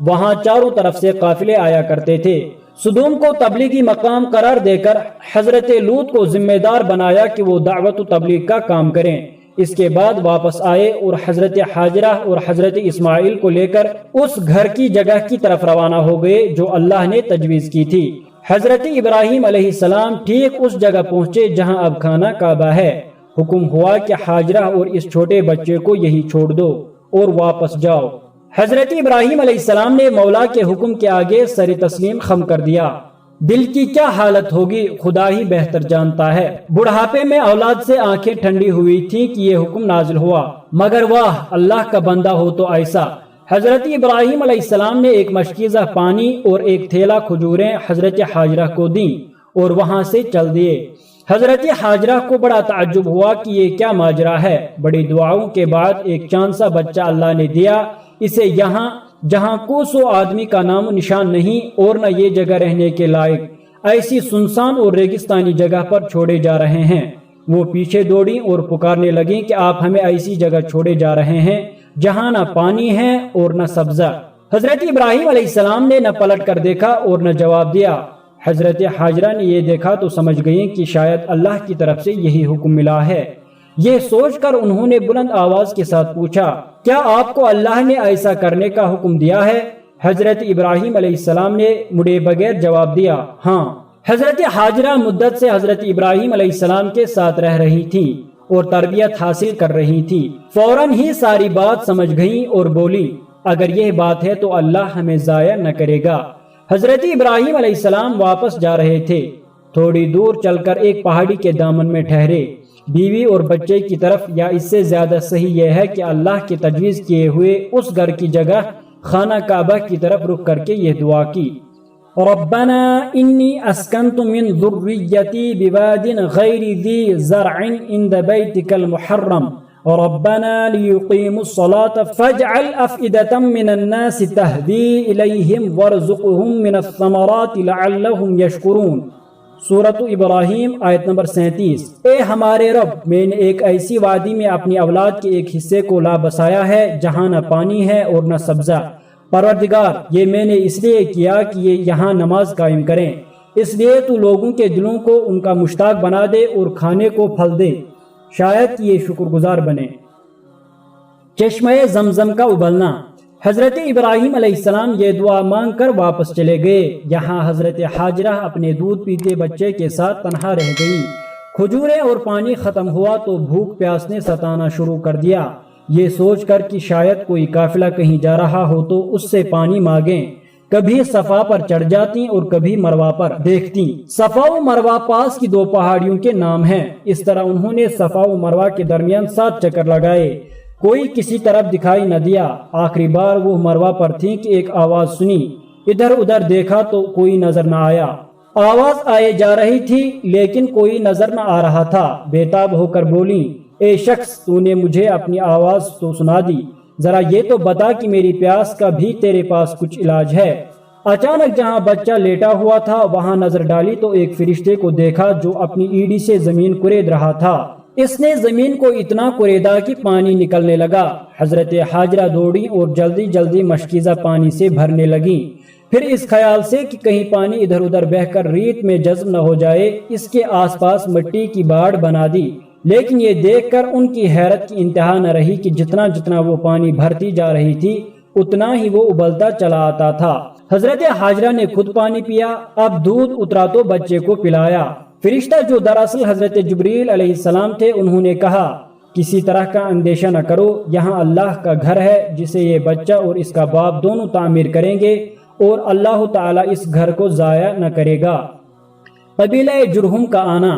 وہاں چاروں طرف سے قافلے آیا کرتے تھے۔ سدوم کو تبلیغی مقام قرار دے کر حضرت لوط کو ذمہ دار بنایا کہ وہ دعوت و تبلیغ کا کام کریں۔ اس کے بعد واپس آئے اور حضرت حاجرہ اور حضرت اسماعیل کو لے کر اس گھر کی جگہ کی طرف روانہ ہو گئے جو اللہ نے تجویز کی تھی۔ حضرت ابراہیم علیہ السلام ٹھیک اس جگہ پہنچے جہاں اب خانہ کعبہ ہے۔ حکم ہوا کہ حاجرہ اور اس چھوٹے بچے کو یہی چھوڑ دو اور واپس جاؤ۔ حضرت ابراہیم علیہ السلام نے مولا کے حکم کے آگے سر تسلیم خم کر دیا۔ دل کی کیا حالت ہوگی خدا ہی بہتر جانتا ہے۔ بڑھاپے میں اولاد سے آنکھیں ٹھنڈی ہوئی تھی کہ یہ حکم نازل ہوا، مگر واہ اللہ کا بندہ ہو تو ایسا۔ حضرت ابراہیم علیہ السلام نے ایک مشکیزہ پانی اور ایک تھیلا کھجوریں حضرت حاجرہ کو دیں اور وہاں سے چل دیے۔ حضرت حاجرہ کو بڑا تعجب ہوا کہ یہ کیا ماجرا ہے۔ بڑی دعاؤں کے بعد ایک چاند سا بچہ اللہ نے دیا اسے یہاں جہاں کوسوں آدمی کا نام و نشان نہیں اور نہ یہ جگہ رہنے کے لائق، ایسی سنسان اور ریگستانی جگہ پر چھوڑے جا رہے ہیں۔ وہ پیچھے دوڑیں اور پکارنے لگیں کہ آپ ہمیں ایسی جگہ چھوڑے جا رہے ہیں جہاں نہ پانی ہے اور نہ سبزہ۔ حضرت ابراہیم علیہ السلام نے نہ پلٹ کر دیکھا اور نہ جواب دیا۔ حضرت حاجرہ نے یہ دیکھا تو سمجھ گئیں کہ شاید اللہ کی طرف سے یہی حکم ملا ہے۔ یہ سوچ کر انہوں نے بلند آواز کے ساتھ پوچھا، کیا آپ کو اللہ نے ایسا کرنے کا حکم دیا ہے؟ حضرت ابراہیم علیہ السلام نے مڑے بغیر جواب دیا، ہاں۔ حضرت حاجرہ مدت سے حضرت ابراہیم علیہ السلام کے ساتھ رہ رہی تھی اور تربیت حاصل کر رہی تھی۔ فوراً ہی ساری بات سمجھ گئیں اور بولی، اگر یہ بات ہے تو اللہ ہمیں ضائع نہ کرے گا۔ حضرت ابراہیم علیہ السلام واپس جا رہے تھے۔ تھوڑی دور چل کر ایک پہاڑی کے دامن میں ٹھہرے۔ بیوی اور بچے کی طرف، یا اس سے زیادہ صحیح یہ ہے کہ اللہ کے تجویز کیے ہوئے اس گھر کی جگہ خانہ کعبہ کی طرف رخ کر کے یہ دعا کی، ربنا انی اسکنت من ذریتی بواد غیر ذی زرع عند بیتک المحرم ربنا لیقیموا الصلاة فاجعل افئدة من الناس تہدی الیہم وارزقہم من الثمرات لعلہم یشکرون۔ سورۃ ابراہیم آیت نمبر 37۔ اے ہمارے رب، میں نے ایک ایسی وادی میں اپنی اولاد کے ایک حصے کو لا بسایا ہے جہاں نہ پانی ہے اور نہ سبزہ۔ پروردگار، یہ میں نے اس لیے کیا کہ یہ یہاں نماز قائم کریں، اس لیے تو لوگوں کے دلوں کو ان کا مشتاق بنا دے اور کھانے کو پھل دے، شاید یہ شکر گزار بنے۔ چشمہ زمزم کا ابلنا۔ حضرت ابراہیم علیہ السلام یہ دعا مانگ کر واپس چلے گئے۔ یہاں حضرت حاجرہ اپنے دودھ پیتے بچے کے ساتھ تنہا رہ گئی۔ کھجوریں اور پانی ختم ہوا تو بھوک پیاس نے ستانا شروع کر دیا۔ یہ سوچ کر کہ شاید کوئی قافلہ کہیں جا رہا ہو تو اس سے پانی مانگیں۔ کبھی صفا پر چڑھ جاتی اور کبھی مروہ پر دیکھتی۔ صفا و مروہ پاس کی دو پہاڑیوں کے نام ہیں۔ اس طرح انہوں نے صفا و مروہ کے درمیان 7 چکر لگائے، کوئی کسی طرف دکھائی نہ دیا۔ آخری بار وہ مروہ پر تھی کہ ایک آواز سنی، ادھر ادھر دیکھا تو کوئی نظر نہ آیا۔ آواز آئے جا رہی تھی لیکن کوئی نظر نہ آ رہا تھا۔ بے تاب ہو کر بولی، اے شخص، تو نے مجھے اپنی آواز تو سنا دی، ذرا یہ تو بتا کہ میری پیاس کا بھی تیرے پاس کچھ علاج ہے۔ اچانک جہاں بچہ لیٹا ہوا تھا وہاں نظر ڈالی تو ایک فرشتے کو دیکھا جو اپنی ایڑی سے زمین کورید رہا تھا۔ اس نے زمین کو اتنا کوریدا کہ پانی نکلنے لگا۔ حضرت حاجرہ دوڑی اور جلدی جلدی مشکیزہ پانی سے بھرنے لگی۔ پھر اس خیال سے کہ کہیں پانی ادھر ادھر بہہ کر ریت میں جذب نہ ہو جائے، اس کے آس پاس مٹی کی باڑ بنا دی۔ لیکن یہ دیکھ کر ان کی حیرت کی انتہا نہ رہی کہ جتنا جتنا وہ پانی بھرتی جا رہی تھی اتنا ہی وہ ابلتا چلا آتا تھا۔ حضرت حاجرہ نے خود پانی پیا، اب دودھ اترا تو بچے کو پلایا۔ فرشتہ جو دراصل حضرت جبریل علیہ السلام تھے انہوں نے کہا، کسی طرح کا اندیشہ نہ کرو، یہاں اللہ کا گھر ہے جسے یہ بچہ اور اس کا باپ دونوں تعمیر کریں گے اور اللہ تعالیٰ اس گھر کو ضائع نہ کرے گا۔ قبیلہ جرہم کا آنا۔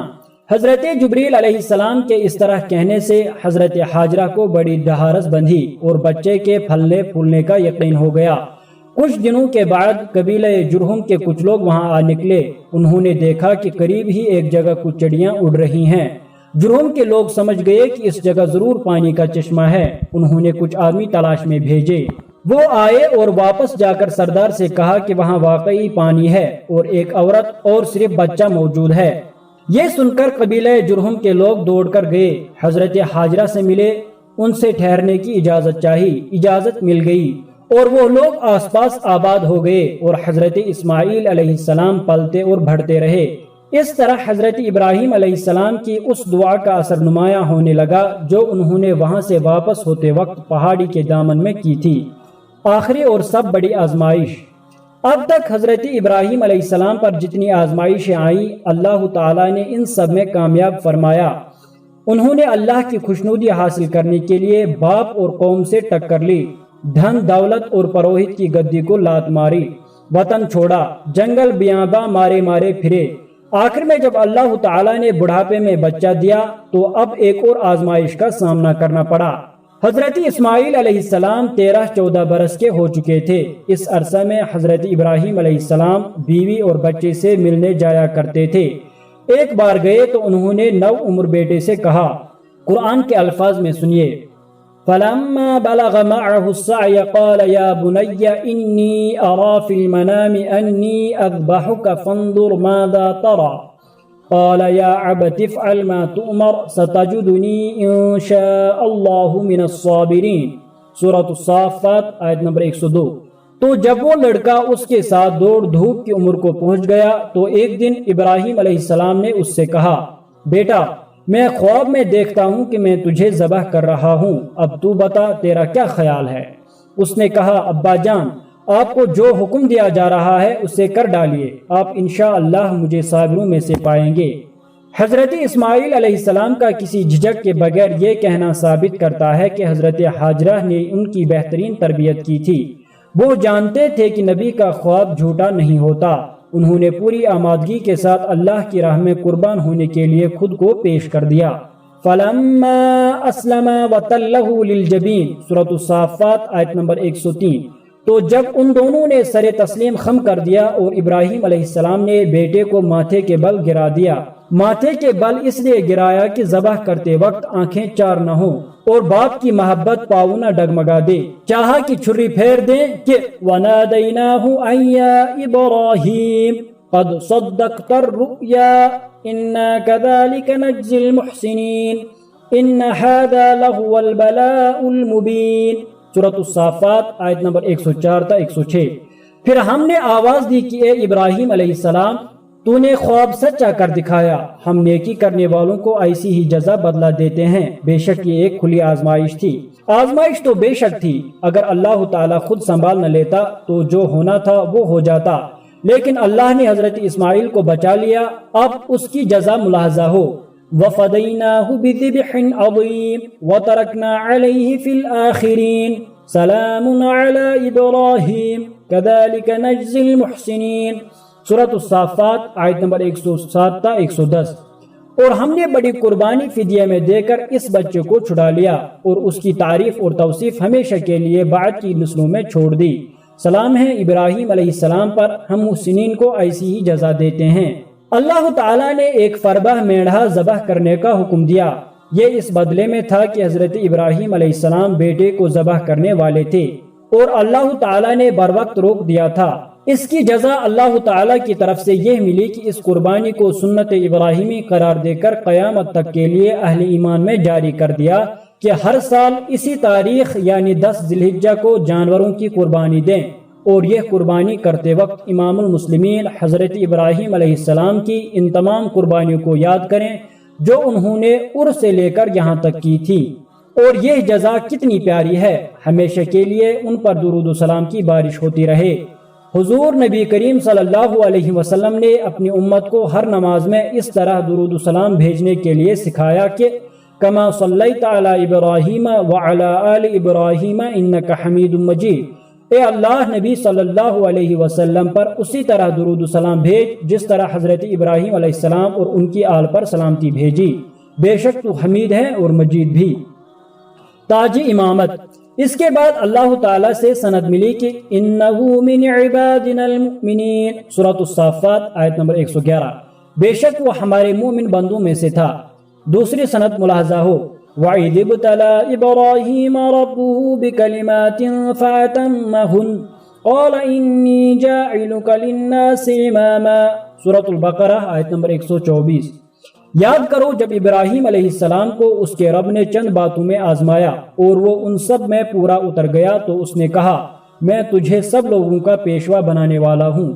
حضرت جبریل علیہ السلام کے اس طرح کہنے سے حضرت حاجرہ کو بڑی ڈھارس بندھی اور بچے کے پھلنے پھولنے کا یقین ہو گیا۔ کچھ دنوں کے بعد قبیلہ جرہم کے کچھ لوگ وہاں آ نکلے۔ انہوں نے دیکھا کہ قریب ہی ایک جگہ کچھ چڑیاں اڑ رہی ہیں۔ جرہم کے لوگ سمجھ گئے کہ اس جگہ ضرور پانی کا چشمہ ہے۔ انہوں نے کچھ آدمی تلاش میں بھیجے۔ وہ آئے اور واپس جا کر سردار سے کہا کہ وہاں واقعی پانی ہے اور ایک عورت اور صرف بچہ موجود ہے۔ یہ سن کر قبیلہ جرہم کے لوگ دوڑ کر گئے، حضرت حاجرہ سے ملے، ان سے ٹھہرنے کی اجازت چاہی، اجازت مل گئی اور وہ لوگ آس پاس آباد ہو گئے اور حضرت اسماعیل علیہ السلام پلتے اور بڑھتے رہے۔ اس طرح حضرت ابراہیم علیہ السلام کی اس دعا کا اثر نمایاں ہونے لگا جو انہوں نے وہاں سے واپس ہوتے وقت پہاڑی کے دامن میں کی تھی۔ آخری اور سب بڑی آزمائش۔ اب تک حضرت ابراہیم علیہ السلام پر جتنی آزمائشیں آئیں اللہ تعالیٰ نے ان سب میں کامیاب فرمایا۔ انہوں نے اللہ کی خوشنودی حاصل کرنے کے لیے باپ اور قوم سے ٹکر لی، دھن دولت اور پروہت کی گدی کو لات ماری، وطن چھوڑا، جنگل بیاباں مارے مارے پھرے۔ آخر میں جب اللہ تعالیٰ نے بڑھاپے میں بچہ دیا تو اب ایک اور آزمائش کا سامنا کرنا پڑا۔ حضرت اسماعیل علیہ السلام 13-14 برس کے ہو چکے تھے۔ اس عرصہ میں حضرت ابراہیم علیہ السلام بیوی اور بچے سے ملنے جایا کرتے تھے۔ ایک بار گئے تو انہوں نے نو عمر بیٹے سے کہا، قرآن کے الفاظ میں سنیے، فَلَمَّا بَلَغَ مَعَهُ السَّعْيَ قَالَ يَا بُنَيَّ إِنِّي أَرَى فِي الْمَنَامِ أَنِّي أَذْبَحُكَ فَانظُرْ مَاذَا تَرَى قال يا عبت افعل ما تؤمر ستجدني ان شاء الله من الصابرين۔ سورۃ الصافات آیت نمبر 102۔ تو جب وہ لڑکا اس کے ساتھ دوڑ دھوپ کی عمر کو پہنچ گیا تو ایک دن ابراہیم علیہ السلام نے اس سے کہا، بیٹا میں خواب میں دیکھتا ہوں کہ میں تجھے ذبح کر رہا ہوں، اب تو بتا تیرا کیا خیال ہے؟ اس نے کہا، ابا جان آپ کو جو حکم دیا جا رہا ہے اسے کر ڈالیے، آپ انشاءاللہ مجھے صابروں میں سے پائیں گے۔ حضرت اسماعیل علیہ السلام کا کسی جھجک کے بغیر یہ کہنا ثابت کرتا ہے کہ حضرت حاجرہ نے ان کی بہترین تربیت کی تھی۔ وہ جانتے تھے کہ نبی کا خواب جھوٹا نہیں ہوتا۔ انہوں نے پوری آمادگی کے ساتھ اللہ کی راہ میں قربان ہونے کے لیے خود کو پیش کر دیا۔ فَلَمَّا أَسْلَمَا وَتَلَّهُ لِلْجَبِينِ سورۃ الصافات آیت نمبر 103۔ تو جب ان دونوں نے سر تسلیم خم کر دیا اور ابراہیم علیہ السلام نے بیٹے کو ماتھے کے بل گرا دیا۔ ماتھے کے بل اس لیے گرایا کہ ذبح کرتے وقت آنکھیں چار نہ ہوں اور باپ کی محبت پاؤں نہ ڈگمگا دے۔ چاہا کہ چھری پھیر دیں کہ وَنَادَيْنَاهُ أَن يَا إِبْرَاهِيمُ قَدْ صَدَّقْتَ الرُّؤْيَا إِنَّا كَذَلِكَ نَجْزِي الْمُحْسِنِينَ إِنَّ هَذَا لَهُوَ الْبَلَاءُ الْمُبِينُ۔ سورۃ الصافات آیت نمبر 104 تا 106۔ پھر ہم نے آواز دی کہ اے ابراہیم علیہ السلام تو نے خواب سچا کر دکھایا، ہم نیکی کرنے والوں کو ایسی ہی جزا بدلہ دیتے ہیں۔ بے شک یہ ایک کھلی آزمائش تھی۔ آزمائش تو بے شک تھی، اگر اللہ تعالیٰ خود سنبھال نہ لیتا تو جو ہونا تھا وہ ہو جاتا، لیکن اللہ نے حضرت اسماعیل کو بچا لیا۔ اب اس کی جزا ملاحظہ ہو، وَفَدَيْنَاهُ بِذِبْحٍ عَظِيمٍ وَتَرَكْنَا عَلَيْهِ فِي الْآخِرِينَ سَلَامٌ عَلَى إِبْرَاهِيمَ كَذَلِكَ نَجْزِي الْمُحْسِنِينَ سورۃ الصافات آیت نمبر 107 تا 110۔ اور ہم نے بڑی قربانی فدیہ میں دے کر اس بچے کو چھڑا لیا اور اس کی تعریف اور توصیف ہمیشہ کے لیے بعد کی نسلوں میں چھوڑ دی۔ سلام ہے ابراہیم علیہ السلام پر، ہم محسنین کو ایسی ہی جزا دیتے ہیں۔ اللہ تعالیٰ نے ایک فربہ میڑھا ذبح کرنے کا حکم دیا۔ یہ اس بدلے میں تھا کہ حضرت ابراہیم علیہ السلام بیٹے کو ذبح کرنے والے تھے اور اللہ تعالیٰ نے بر وقت روک دیا تھا۔ اس کی جزا اللہ تعالیٰ کی طرف سے یہ ملی کہ اس قربانی کو سنت ابراہیمی قرار دے کر قیامت تک کے لیے اہل ایمان میں جاری کر دیا کہ ہر سال اسی تاریخ یعنی 10 ذی الحجہ کو جانوروں کی قربانی دیں، اور یہ قربانی کرتے وقت امام المسلمین حضرت ابراہیم علیہ السلام کی ان تمام قربانیوں کو یاد کریں جو انہوں نے ار سے لے کر یہاں تک کی تھی، اور یہ جزا کتنی پیاری ہے۔ ہمیشہ کے لیے ان پر درود و سلام کی بارش ہوتی رہے۔ حضور نبی کریم صلی اللہ علیہ وسلم نے اپنی امت کو ہر نماز میں اس طرح درود و سلام بھیجنے کے لیے سکھایا کہ کما صلیت علی ابراہیم وعلی آل ابراہیم انک حمید مجید، اے اللہ نبی صلی اللہ علیہ وسلم پر اسی طرح درود و سلام بھیج جس طرح حضرت ابراہیم علیہ السلام اور ان کی آل پر سلامتی بھیجی، بے شک تو حمید ہے اور مجید بھی۔ تاج امامت۔ اس کے بعد اللہ تعالیٰ سے سند ملی کہ انہو من عبادنا المؤمنین سورۃ الصافات آیت نمبر 111، بے شک وہ ہمارے مومن بندوں میں سے تھا۔ دوسری سند ملاحظہ ہو، وَإِذِ ابْتَلَى إِبْرَاهِيمَ رَبُّهُ بِكَلِمَاتٍ فَأَتَمَّهُنَّ قَالَ إِنِّي جَاعِلُكَ لِلنَّاسِ إِمَامًا سورۃ البقرہ آیت نمبر 124۔ یاد کرو جب ابراہیم علیہ السلام کو اس کے رب نے چند باتوں میں آزمایا اور وہ ان سب میں پورا اتر گیا تو اس نے کہا میں تجھے سب لوگوں کا پیشوا بنانے والا ہوں۔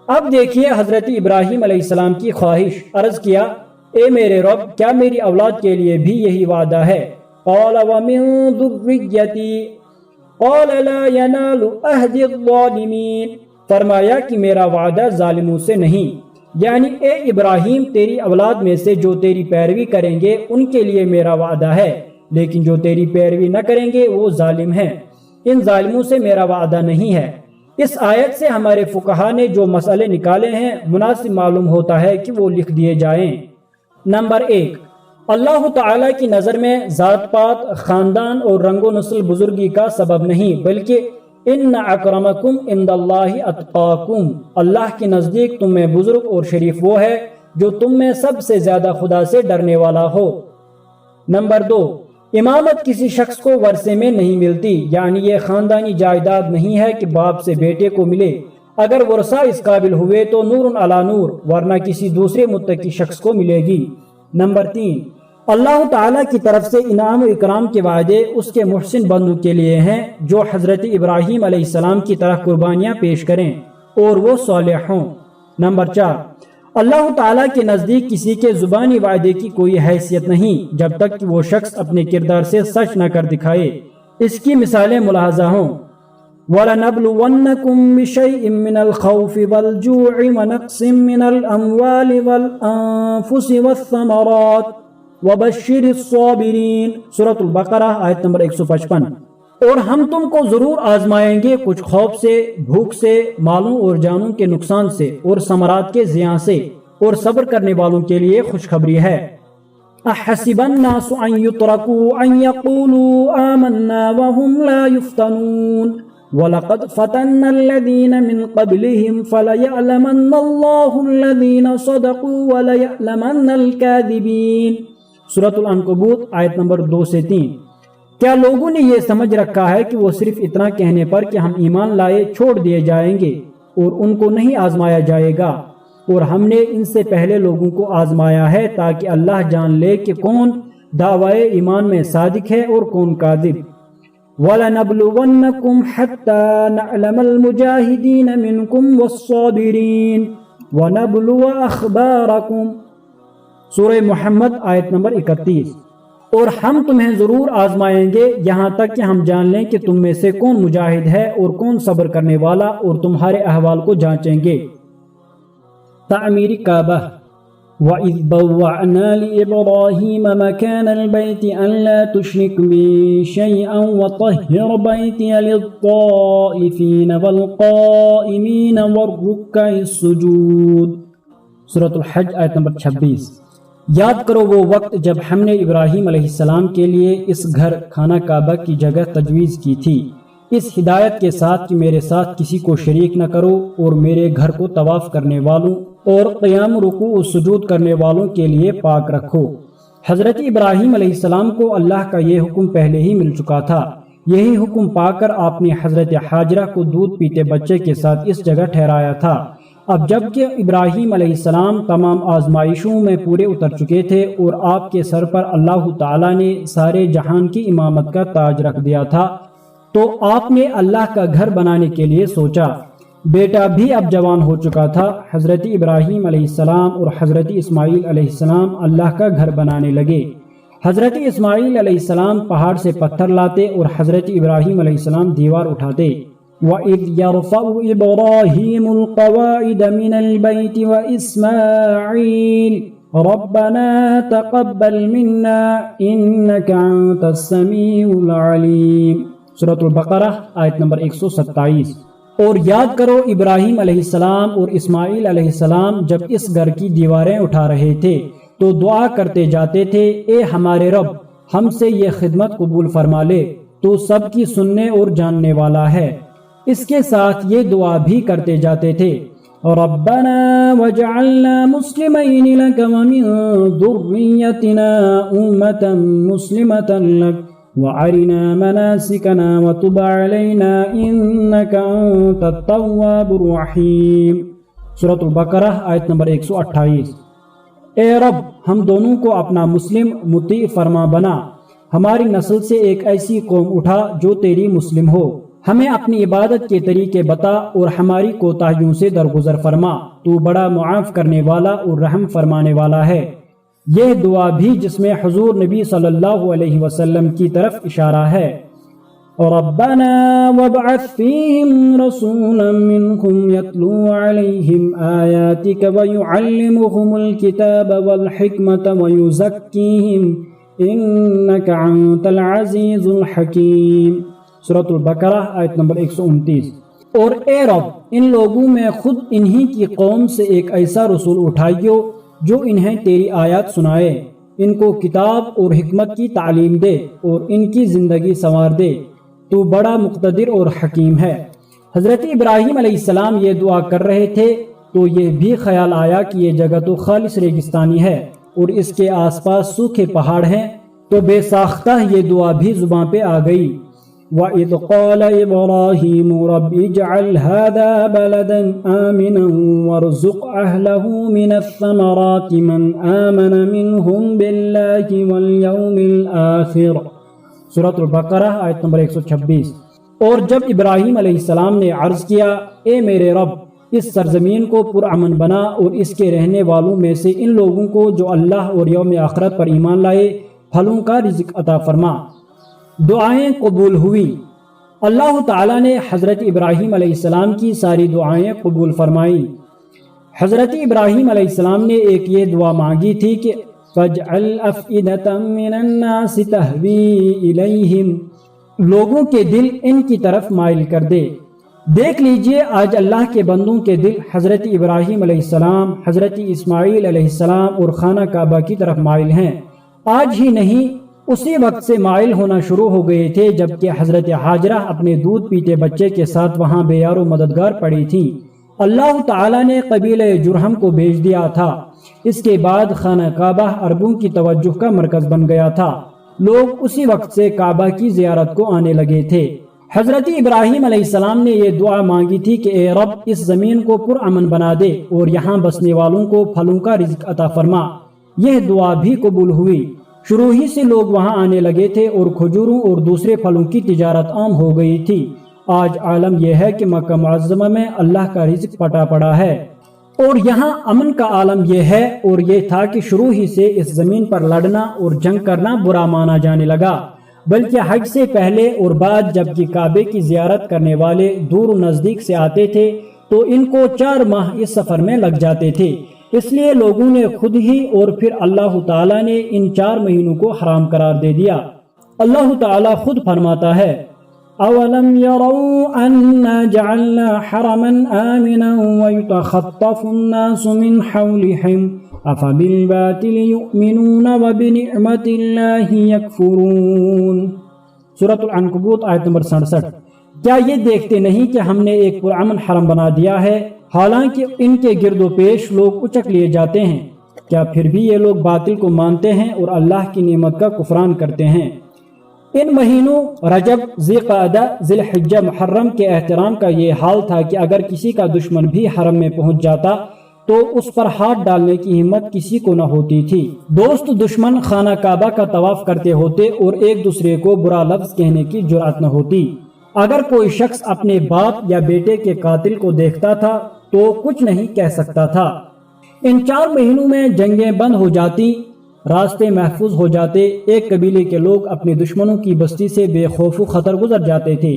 اب دیکھیے حضرت ابراہیم علیہ السلام کی خواہش، عرض کیا اے میرے رب کیا میری اولاد کے لیے بھی یہی وعدہ ہے؟ قال ومن ذریتی قال لا ینال عہد الظالمین، فرمایا کہ میرا وعدہ ظالموں سے نہیں، یعنی اے ابراہیم تیری اولاد میں سے جو تیری پیروی کریں گے ان کے لیے میرا وعدہ ہے، لیکن جو تیری پیروی نہ کریں گے وہ ظالم ہیں، ان ظالموں سے میرا وعدہ نہیں ہے۔ اس آیت سے ہمارے فقہا نے جو مسئلے نکالے ہیں مناسب معلوم ہوتا ہے کہ وہ لکھ دیے جائیں۔ نمبر 1، اللہ تعالیٰ کی نظر میں ذات پات، خاندان اور رنگ و نسل بزرگی کا سبب نہیں، بلکہ ان اکرمکم عند اللہ اتقاکم، اللہ کے نزدیک تم میں بزرگ اور شریف وہ ہے جو تم میں سب سے زیادہ خدا سے ڈرنے والا ہو۔ نمبر 2، امامت کسی شخص کو ورثے میں نہیں ملتی، یعنی یہ خاندانی جائیداد نہیں ہے کہ باپ سے بیٹے کو ملے، اگر ورثہ اس قابل ہوئے تو نور علی نور، ورنہ کسی دوسرے متقی شخص کو ملے گی۔ نمبر 3، اللہ تعالیٰ کی طرف سے انعام و اکرام کے وعدے اس کے محسن بندوں کے لیے ہیں جو حضرت ابراہیم علیہ السلام کی طرح قربانیاں پیش کریں اور وہ صالح ہوں۔ نمبر 4، اللہ تعالیٰ کے نزدیک کسی کے زبانی وعدے کی کوئی حیثیت نہیں جب تک کہ وہ شخص اپنے کردار سے سچ نہ کر دکھائے۔ اس کی مثالیں ملاحظہ ہوں، وَلَنَبْلُوَنَّكُمْ بِشَيْءٍ مِّنَ الْخَوْفِ وَالْجُوعِ وَنَقْصٍ مِّنَ الْأَمْوَالِ وَالْأَنفُسِ وَالثَّمَرَاتِ وَبَشِّرِ الصَّابِرِينَ سورۃ البقرہ آیت نمبر 155۔ اور ہم تم کو ضرور آزمائیں گے کچھ خوف سے، بھوک سے، مالوں اور جانوں کے نقصان سے اور ثمرات کے زیاں سے، اور صبر کرنے والوں کے لیے خوشخبری ہے۔ احسب الناس ان يتركوا ان يقولوا آمنا وهم لا يفتنون وَلَقَدْ فَتَنَّا الَّذِينَ مِنْ قَبْلِهِمْ فَلَيَعْلَمَنَّ اللَّهُ الَّذِينَ صَدَقُوا وَلَيَعْلَمَنَّ الْكَاذِبِينَ سورۃ العنکبوت آیت نمبر 2 سے 3۔ کیا لوگوں نے یہ سمجھ رکھا ہے کہ وہ صرف اتنا کہنے پر کہ ہم ایمان لائے چھوڑ دیے جائیں گے اور ان کو نہیں آزمایا جائے گا؟ اور ہم نے ان سے پہلے لوگوں کو آزمایا ہے تاکہ اللہ جان لے کہ کون دعوی ایمان میں صادق ہے اور کون کاذب۔ وَلَنَبْلُوَنَّكُمْ حَتَّى نَعْلَمَ الْمُجَاهِدِينَ مِنْكُمْ وَالصَّابِرِينَ وَنَبْلُوَ أَخْبَارَكُمْ سورہ محمد آیت نمبر 31۔ اور ہم تمہیں ضرور آزمائیں گے یہاں تک کہ ہم جان لیں کہ تم میں سے کون مجاہد ہے اور کون صبر کرنے والا، اور تمہارے احوال کو جانچیں گے۔ تعمیر کعبہ۔ وَإِذْ بَوَّعْنَا لِإِبْرَاهِيمَ مَكَانَ الْبَيْتِ أَلَّا تُشْرِكْ بِي شَيْئًا وَطَهِّرْ بَيْتِيَ لِلطَّائِفِينَ وَالْقَائِمِينَ وَالرُّكَّعِ السُّجُودِ۔ سورۃ الحج آیت نمبر 26۔ یاد کرو وہ وقت جب ہم نے ابراہیم علیہ السلام کے لیے اس گھر خانہ کعبہ کی جگہ تجویز کی تھی، اس ہدایت کے ساتھ کہ میرے ساتھ کسی کو شریک نہ کرو، اور میرے گھر کو طواف کرنے والوں اور قیام رکوع و سجود کرنے والوں کے لیے پاک رکھو۔ حضرت ابراہیم علیہ السلام کو اللہ کا یہ حکم پہلے ہی مل چکا تھا۔ یہی حکم پا کر آپ نے حضرت حاجرہ کو دودھ پیتے بچے کے ساتھ اس جگہ ٹھہرایا تھا۔ اب جب کہ ابراہیم علیہ السلام تمام آزمائشوں میں پورے اتر چکے تھے اور آپ کے سر پر اللہ تعالیٰ نے سارے جہان کی امامت کا تاج رکھ دیا تھا، تو آپ نے اللہ کا گھر بنانے کے لیے سوچا۔ بیٹا بھی اب جوان ہو چکا تھا۔ حضرت ابراہیم علیہ السلام اور حضرت اسماعیل علیہ السلام اللہ کا گھر بنانے لگے۔ حضرت اسماعیل علیہ السلام پہاڑ سے پتھر لاتے اور حضرت ابراہیم علیہ السلام دیوار اٹھاتے۔ وَإِذْ يَرْفَعُ إِبْرَاهِيمُ الْقَوَاعِدَ مِنَ الْبَيْتِ وَإِسْمَاعِيلُ رَبَّنَا تَقَبَّلْ مِنَّا إِنَّكَ أَنْتَ السَّمِيعُ الْعَلِيمُ۔ سورۃ البقرہ آیت نمبر 127۔ اور یاد کرو ابراہیم علیہ السلام اور اسماعیل علیہ السلام جب اس گھر کی دیواریں اٹھا رہے تھے تو دعا کرتے جاتے تھے، اے ہمارے رب، ہم سے یہ خدمت قبول فرما لے، تو سب کی سننے اور جاننے والا ہے۔ اس کے ساتھ یہ دعا بھی کرتے جاتے تھے، ربنا وجعلنا مسلمین لک ومن ذریتنا امة مسلمة لک وَأَرِنَا مَنَاسِكَنَا وَتُبْ عَلَيْنَا إِنَّكَ أَنْتَ التَّوَّابُ الرَّحِيمُ۔ سورۃ البقرہ آیت نمبر 128۔ اے رب، ہم دونوں کو اپنا مسلم مطیع فرما بنا، ہماری نسل سے ایک ایسی قوم اٹھا جو تیری مسلم ہو، ہمیں اپنی عبادت کے طریقے بتا اور ہماری کوتاہیوں سے درگزر فرما، تو بڑا معاف کرنے والا اور رحم فرمانے والا ہے۔ یہ دعا بھی جس میں حضور نبی صلی اللہ علیہ وسلم کی طرف اشارہ ہے۔ ربنا وابعث فیہم رسولا منہم یتلو علیہم آیاتک ویعلمہم الکتاب والحکمت ویزکیہم انک انت العزیز الحکیم۔ سورۃ البقرہ آیت نمبر 129۔ اور اے رب، ان لوگوں میں خود انہی کی قوم سے ایک ایسا رسول اٹھائیو جو انہیں تیری آیات سنائے، ان کو کتاب اور حکمت کی تعلیم دے اور ان کی زندگی سنوار دے، تو بڑا مقتدر اور حکیم ہے۔ حضرت ابراہیم علیہ السلام یہ دعا کر رہے تھے تو یہ بھی خیال آیا کہ یہ جگہ تو خالص ریگستانی ہے اور اس کے آس پاس سوکھے پہاڑ ہیں، تو بے ساختہ یہ دعا بھی زبان پہ آ گئی۔ وَإِذْ قَالَ إِبْرَاهِيمُ رَبِّ اجْعَلْ هَذَا بَلَدًا آمِنًا وَارْزُقْ أَهْلَهُ مِنَ الثَّمَرَاتِ مَنْ آمَنَ مِنْهُمْ بِاللَّهِ وَالْيَوْمِ الْآخِرِ۔ سورۃ البقرہ آیت نمبر 126۔ اور جب ابراہیم علیہ السلام نے عرض کیا، اے میرے رب، اس سرزمین کو پرامن بنا اور اس کے رہنے والوں میں سے ان لوگوں کو جو اللہ اور یوم آخرت پر ایمان لائے پھلوں کا رزق عطا فرما۔ دعائیں قبول ہوئی۔ اللہ تعالیٰ نے حضرت ابراہیم علیہ السلام کی ساری دعائیں قبول فرمائیں۔ حضرت ابراہیم علیہ السلام نے ایک یہ دعا مانگی تھی کہ فَاجْعَلْ أَفْئِدَةً مِّنَ النَّاسِ تَهْوِي إِلَيْهِمْ، لوگوں کے دل ان کی طرف مائل کر دے۔ دیکھ لیجئے آج اللہ کے بندوں کے دل حضرت ابراہیم علیہ السلام، حضرت اسماعیل علیہ السلام اور خانہ کعبہ کی طرف مائل ہیں۔ آج ہی نہیں، اسی وقت سے مائل ہونا شروع ہو گئے تھے جبکہ حضرت حاجرہ اپنے دودھ پیتے بچے کے ساتھ وہاں بے یار و مددگار پڑی تھیں۔ اللہ تعالیٰ نے قبیلہ جرہم کو بھیج دیا تھا۔ اس کے بعد خانہ کعبہ عربوں کی توجہ کا مرکز بن گیا تھا۔ لوگ اسی وقت سے کعبہ کی زیارت کو آنے لگے تھے۔ حضرت ابراہیم علیہ السلام نے یہ دعا مانگی تھی کہ اے رب، اس زمین کو پرامن بنا دے اور یہاں بسنے والوں کو پھلوں کا رزق عطا فرما۔ یہ دعا بھی قبول ہوئی۔ شروع ہی سے لوگ وہاں آنے لگے تھے اور کھجوروں اور دوسرے پھلوں کی تجارت عام ہو گئی تھی۔ آج عالم یہ ہے کہ مکہ معظمہ میں اللہ کا رزق پٹا پڑا ہے اور یہاں امن کا عالم یہ ہے، اور یہ تھا کہ شروع ہی سے اس زمین پر لڑنا اور جنگ کرنا برا مانا جانے لگا، بلکہ حج سے پہلے اور بعد جبکہ کعبے کی زیارت کرنے والے دور و نزدیک سے آتے تھے تو ان کو 4 ماہ اس سفر میں لگ جاتے تھے۔ اس لیے لوگوں نے خود ہی اور پھر اللہ تعالیٰ نے ان 4 مہینوں کو حرام قرار دے دیا۔ اللہ تعالیٰ خود فرماتا ہے اولم يروا انا جعلنا حرما آمنا ويتخطف الناس من حولهم افبالباطل يؤمنون وبنعمت اللہ یکفرون۔ سورۃ العنکبوت آیت نمبر 67۔ کیا یہ دیکھتے نہیں کہ ہم نے ایک پرامن حرم بنا دیا ہے، حالانکہ ان کے گرد و پیش لوگ اچک لیے جاتے ہیں؟ کیا پھر بھی یہ لوگ باطل کو مانتے ہیں اور اللہ کی نعمت کا کفران کرتے ہیں؟ ان مہینوں رجب، ذی قعدہ، ذی الحجہ، محرم کے احترام کا یہ حال تھا کہ اگر کسی کا دشمن بھی حرم میں پہنچ جاتا تو اس پر ہاتھ ڈالنے کی ہمت کسی کو نہ ہوتی تھی۔ دوست دشمن خانہ کعبہ کا طواف کرتے ہوتے اور ایک دوسرے کو برا لفظ کہنے کی جرأت نہ ہوتی۔ اگر کوئی شخص اپنے باپ یا بیٹے کے قاتل کو دیکھتا تھا تو کچھ نہیں کہہ سکتا تھا۔ ان 4 مہینوں میں جنگیں بند ہو جاتی، راستے محفوظ ہو جاتے، ایک قبیلے کے لوگ اپنے دشمنوں کی بستی سے بے خوف و خطر گزر جاتے تھے۔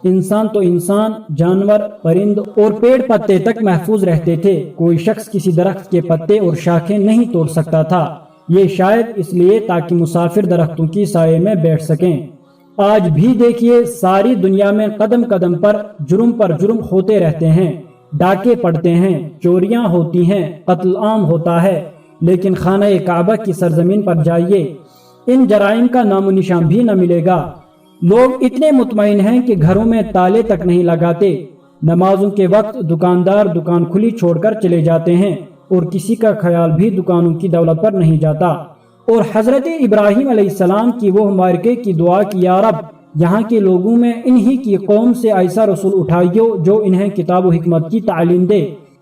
انسان تو انسان، جانور، پرند اور پیڑ پتے تک محفوظ رہتے تھے۔ کوئی شخص کسی درخت کے پتے اور شاخیں نہیں توڑ سکتا تھا، یہ شاید اس لیے تاکہ مسافر درختوں کی سائے میں بیٹھ سکیں۔ آج بھی دیکھیے ساری دنیا میں قدم قدم پر جرم ہوتے رہتے ہیں، ڈاکے پڑتے ہیں، چوریاں ہوتی ہیں، قتل عام ہوتا ہے، لیکن خانہ کعبہ کی سرزمین پر جائیے، ان جرائم کا نام و نشان بھی نہ ملے گا۔ لوگ اتنے مطمئن ہیں کہ گھروں میں تالے تک نہیں لگاتے، نمازوں کے وقت دکاندار دکان کھلی چھوڑ کر چلے جاتے ہیں اور کسی کا خیال بھی دکانوں کی دولت پر نہیں جاتا۔ اور حضرت ابراہیم علیہ السلام کی وہ مارکے کی دعا کہ یا رب یہاں کے لوگوں میں انہی کی قوم سے ایسا رسول اٹھائیو جو انہیں کتاب و حکمت کی تعلیم دے،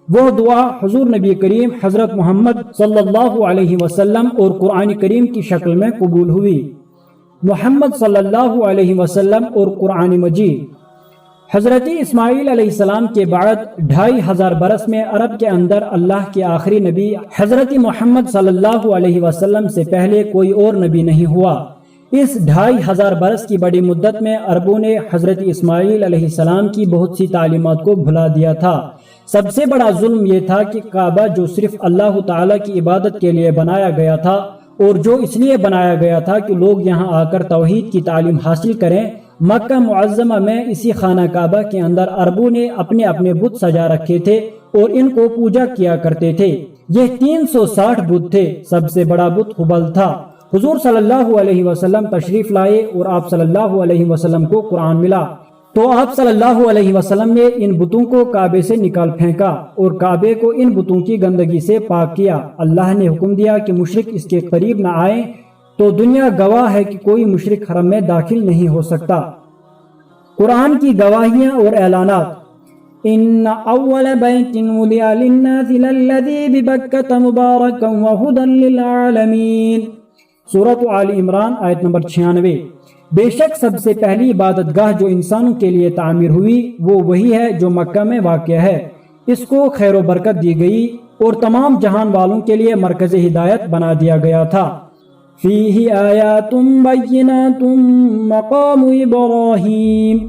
وہ دعا حضور نبی کریم حضرت محمد صلی اللہ علیہ وسلم اور قرآن کریم کی شکل میں قبول ہوئی۔ محمد صلی اللہ علیہ وسلم اور قرآن مجید۔ حضرت اسماعیل علیہ السلام کے بعد 2500 برس میں عرب کے اندر اللہ کے آخری نبی حضرت محمد صلی اللہ علیہ وسلم سے پہلے کوئی اور نبی نہیں ہوا۔ اس 2500 برس کی بڑی مدت میں عربوں نے حضرت اسماعیل علیہ السلام کی بہت سی تعلیمات کو بھلا دیا تھا۔ سب سے بڑا ظلم یہ تھا کہ کعبہ جو صرف اللہ تعالیٰ کی عبادت کے لیے بنایا گیا تھا اور جو اس لیے بنایا گیا تھا کہ لوگ یہاں آ کر توحید کی تعلیم حاصل کریں، مکہ معظمہ میں اسی خانہ کعبہ کے اندر عربوں نے اپنے اپنے بت سجا رکھے تھے اور ان کو پوجا کیا کرتے تھے۔ یہ 360 بت تھے۔ سب سے بڑا بت ہبل تھا۔ حضور صلی اللہ علیہ وسلم تشریف لائے اور آپ صلی اللہ علیہ وسلم کو قرآن ملا تو آپ صلی اللہ علیہ وسلم نے ان بتوں کو کعبے سے نکال پھینکا اور کعبے کو ان بتوں کی گندگی سے پاک کیا۔ اللہ نے حکم دیا کہ مشرک اس کے قریب نہ آئیں، تو دنیا گواہ ہے کہ کوئی مشرک حرم میں داخل نہیں ہو سکتا۔ قرآن کی گواہیاں اور اعلانات۔ ان اول بیت وضع للناس للذی ببکۃ مبارکا وہدی للعالمین۔ سورۃ آل عمران آیت نمبر 96۔ بے شک سب سے پہلی عبادت گاہ جو انسانوں کے لیے تعمیر ہوئی وہ وہی ہے جو مکہ میں واقع ہے۔ اس کو خیر و برکت دی گئی اور تمام جہان والوں کے لیے مرکز ہدایت بنا دیا گیا تھا۔ فیہ آیات بینات مقام ابراہیم۔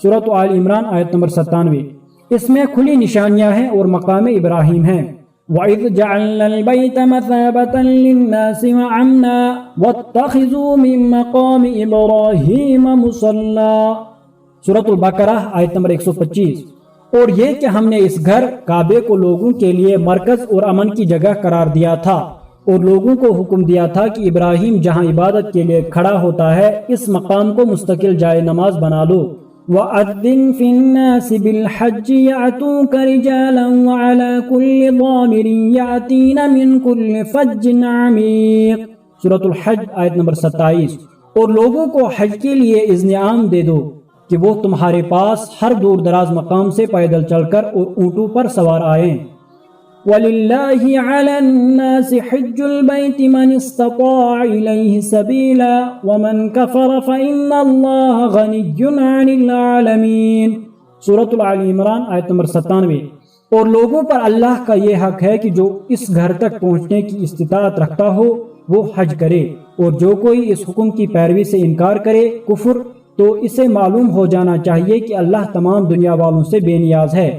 سورۃ آل عمران آیت نمبر 97۔ اس میں کھلی نشانیاں ہیں اور مقام ابراہیم ہیں۔ وَإِذْ جَعَلْنَا الْبَيْتَ مَثَابَةً لِلنَّاسِ وَأَمْنًا وَاتَّخِذُوا مِن مَّقَامِ إِبْرَاهِيمَ مُصَلًّى۔ سورۃ البقرہ آیت نمبر 125۔ اور یہ کہ ہم نے اس گھر کعبے کو لوگوں کے لیے مرکز اور امن کی جگہ قرار دیا تھا اور لوگوں کو حکم دیا تھا کہ ابراہیم جہاں عبادت کے لیے کھڑا ہوتا ہے اس مقام کو مستقل جائے نماز بنا لو۔ وَأَذِّن فِي النَّاسِ بِالْحَجِّ يَأْتُوكَ رِجَالًا وَعَلَى كُلِّ ضَامِرٍ يَأْتِينَ مِنْ كُلِّ فَجٍّ عَمِيقٍ۔ سورۃ الحج آیت نمبر 27۔ اور لوگوں کو حج کے لیے اذن عام دے دو کہ وہ تمہارے پاس ہر دور دراز مقام سے پیدل چل کر اور اونٹوں پر سوار آئیں۔ وَلِلَّهِ عَلَى النَّاسِ حِجُّ الْبَيْتِ مَنِ اسْتَطَاعَ إِلَيْهِ سَبِيلًا وَمَنْ كَفَرَ فَإِنَّ اللَّهَ غَنِيٌّ عَنِ الْعَالَمِينَ۔ سورۃ آل عمران آیت نمبر 97۔ اور لوگوں پر اللہ کا یہ حق ہے کہ جو اس گھر تک پہنچنے کی استطاعت رکھتا ہو وہ حج کرے، اور جو کوئی اس حکم کی پیروی سے انکار کرے کفر، تو اسے معلوم ہو جانا چاہیے کہ اللہ تمام دنیا والوں سے بے نیاز ہے۔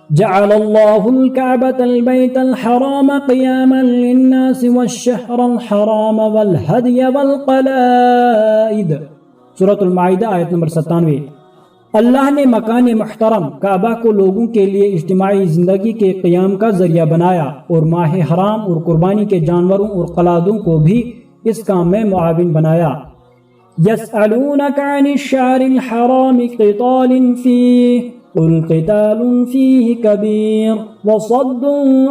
جعل اللہ الکعبۃ البیت الحرام قیاما للناس والشہر الحرام والہدی والقلائد۔ سورۃ المائدہ آیت نمبر 97۔ اللہ نے مکان محترم کعبہ کو لوگوں کے لیے اجتماعی زندگی کے قیام کا ذریعہ بنایا، اور ماہ حرام اور قربانی کے جانوروں اور قلادوں کو بھی اس کام میں معاون بنایا۔ یسألونک عن الشہر الحرام قتال فیہ قل قتال فیہ کبیر وصد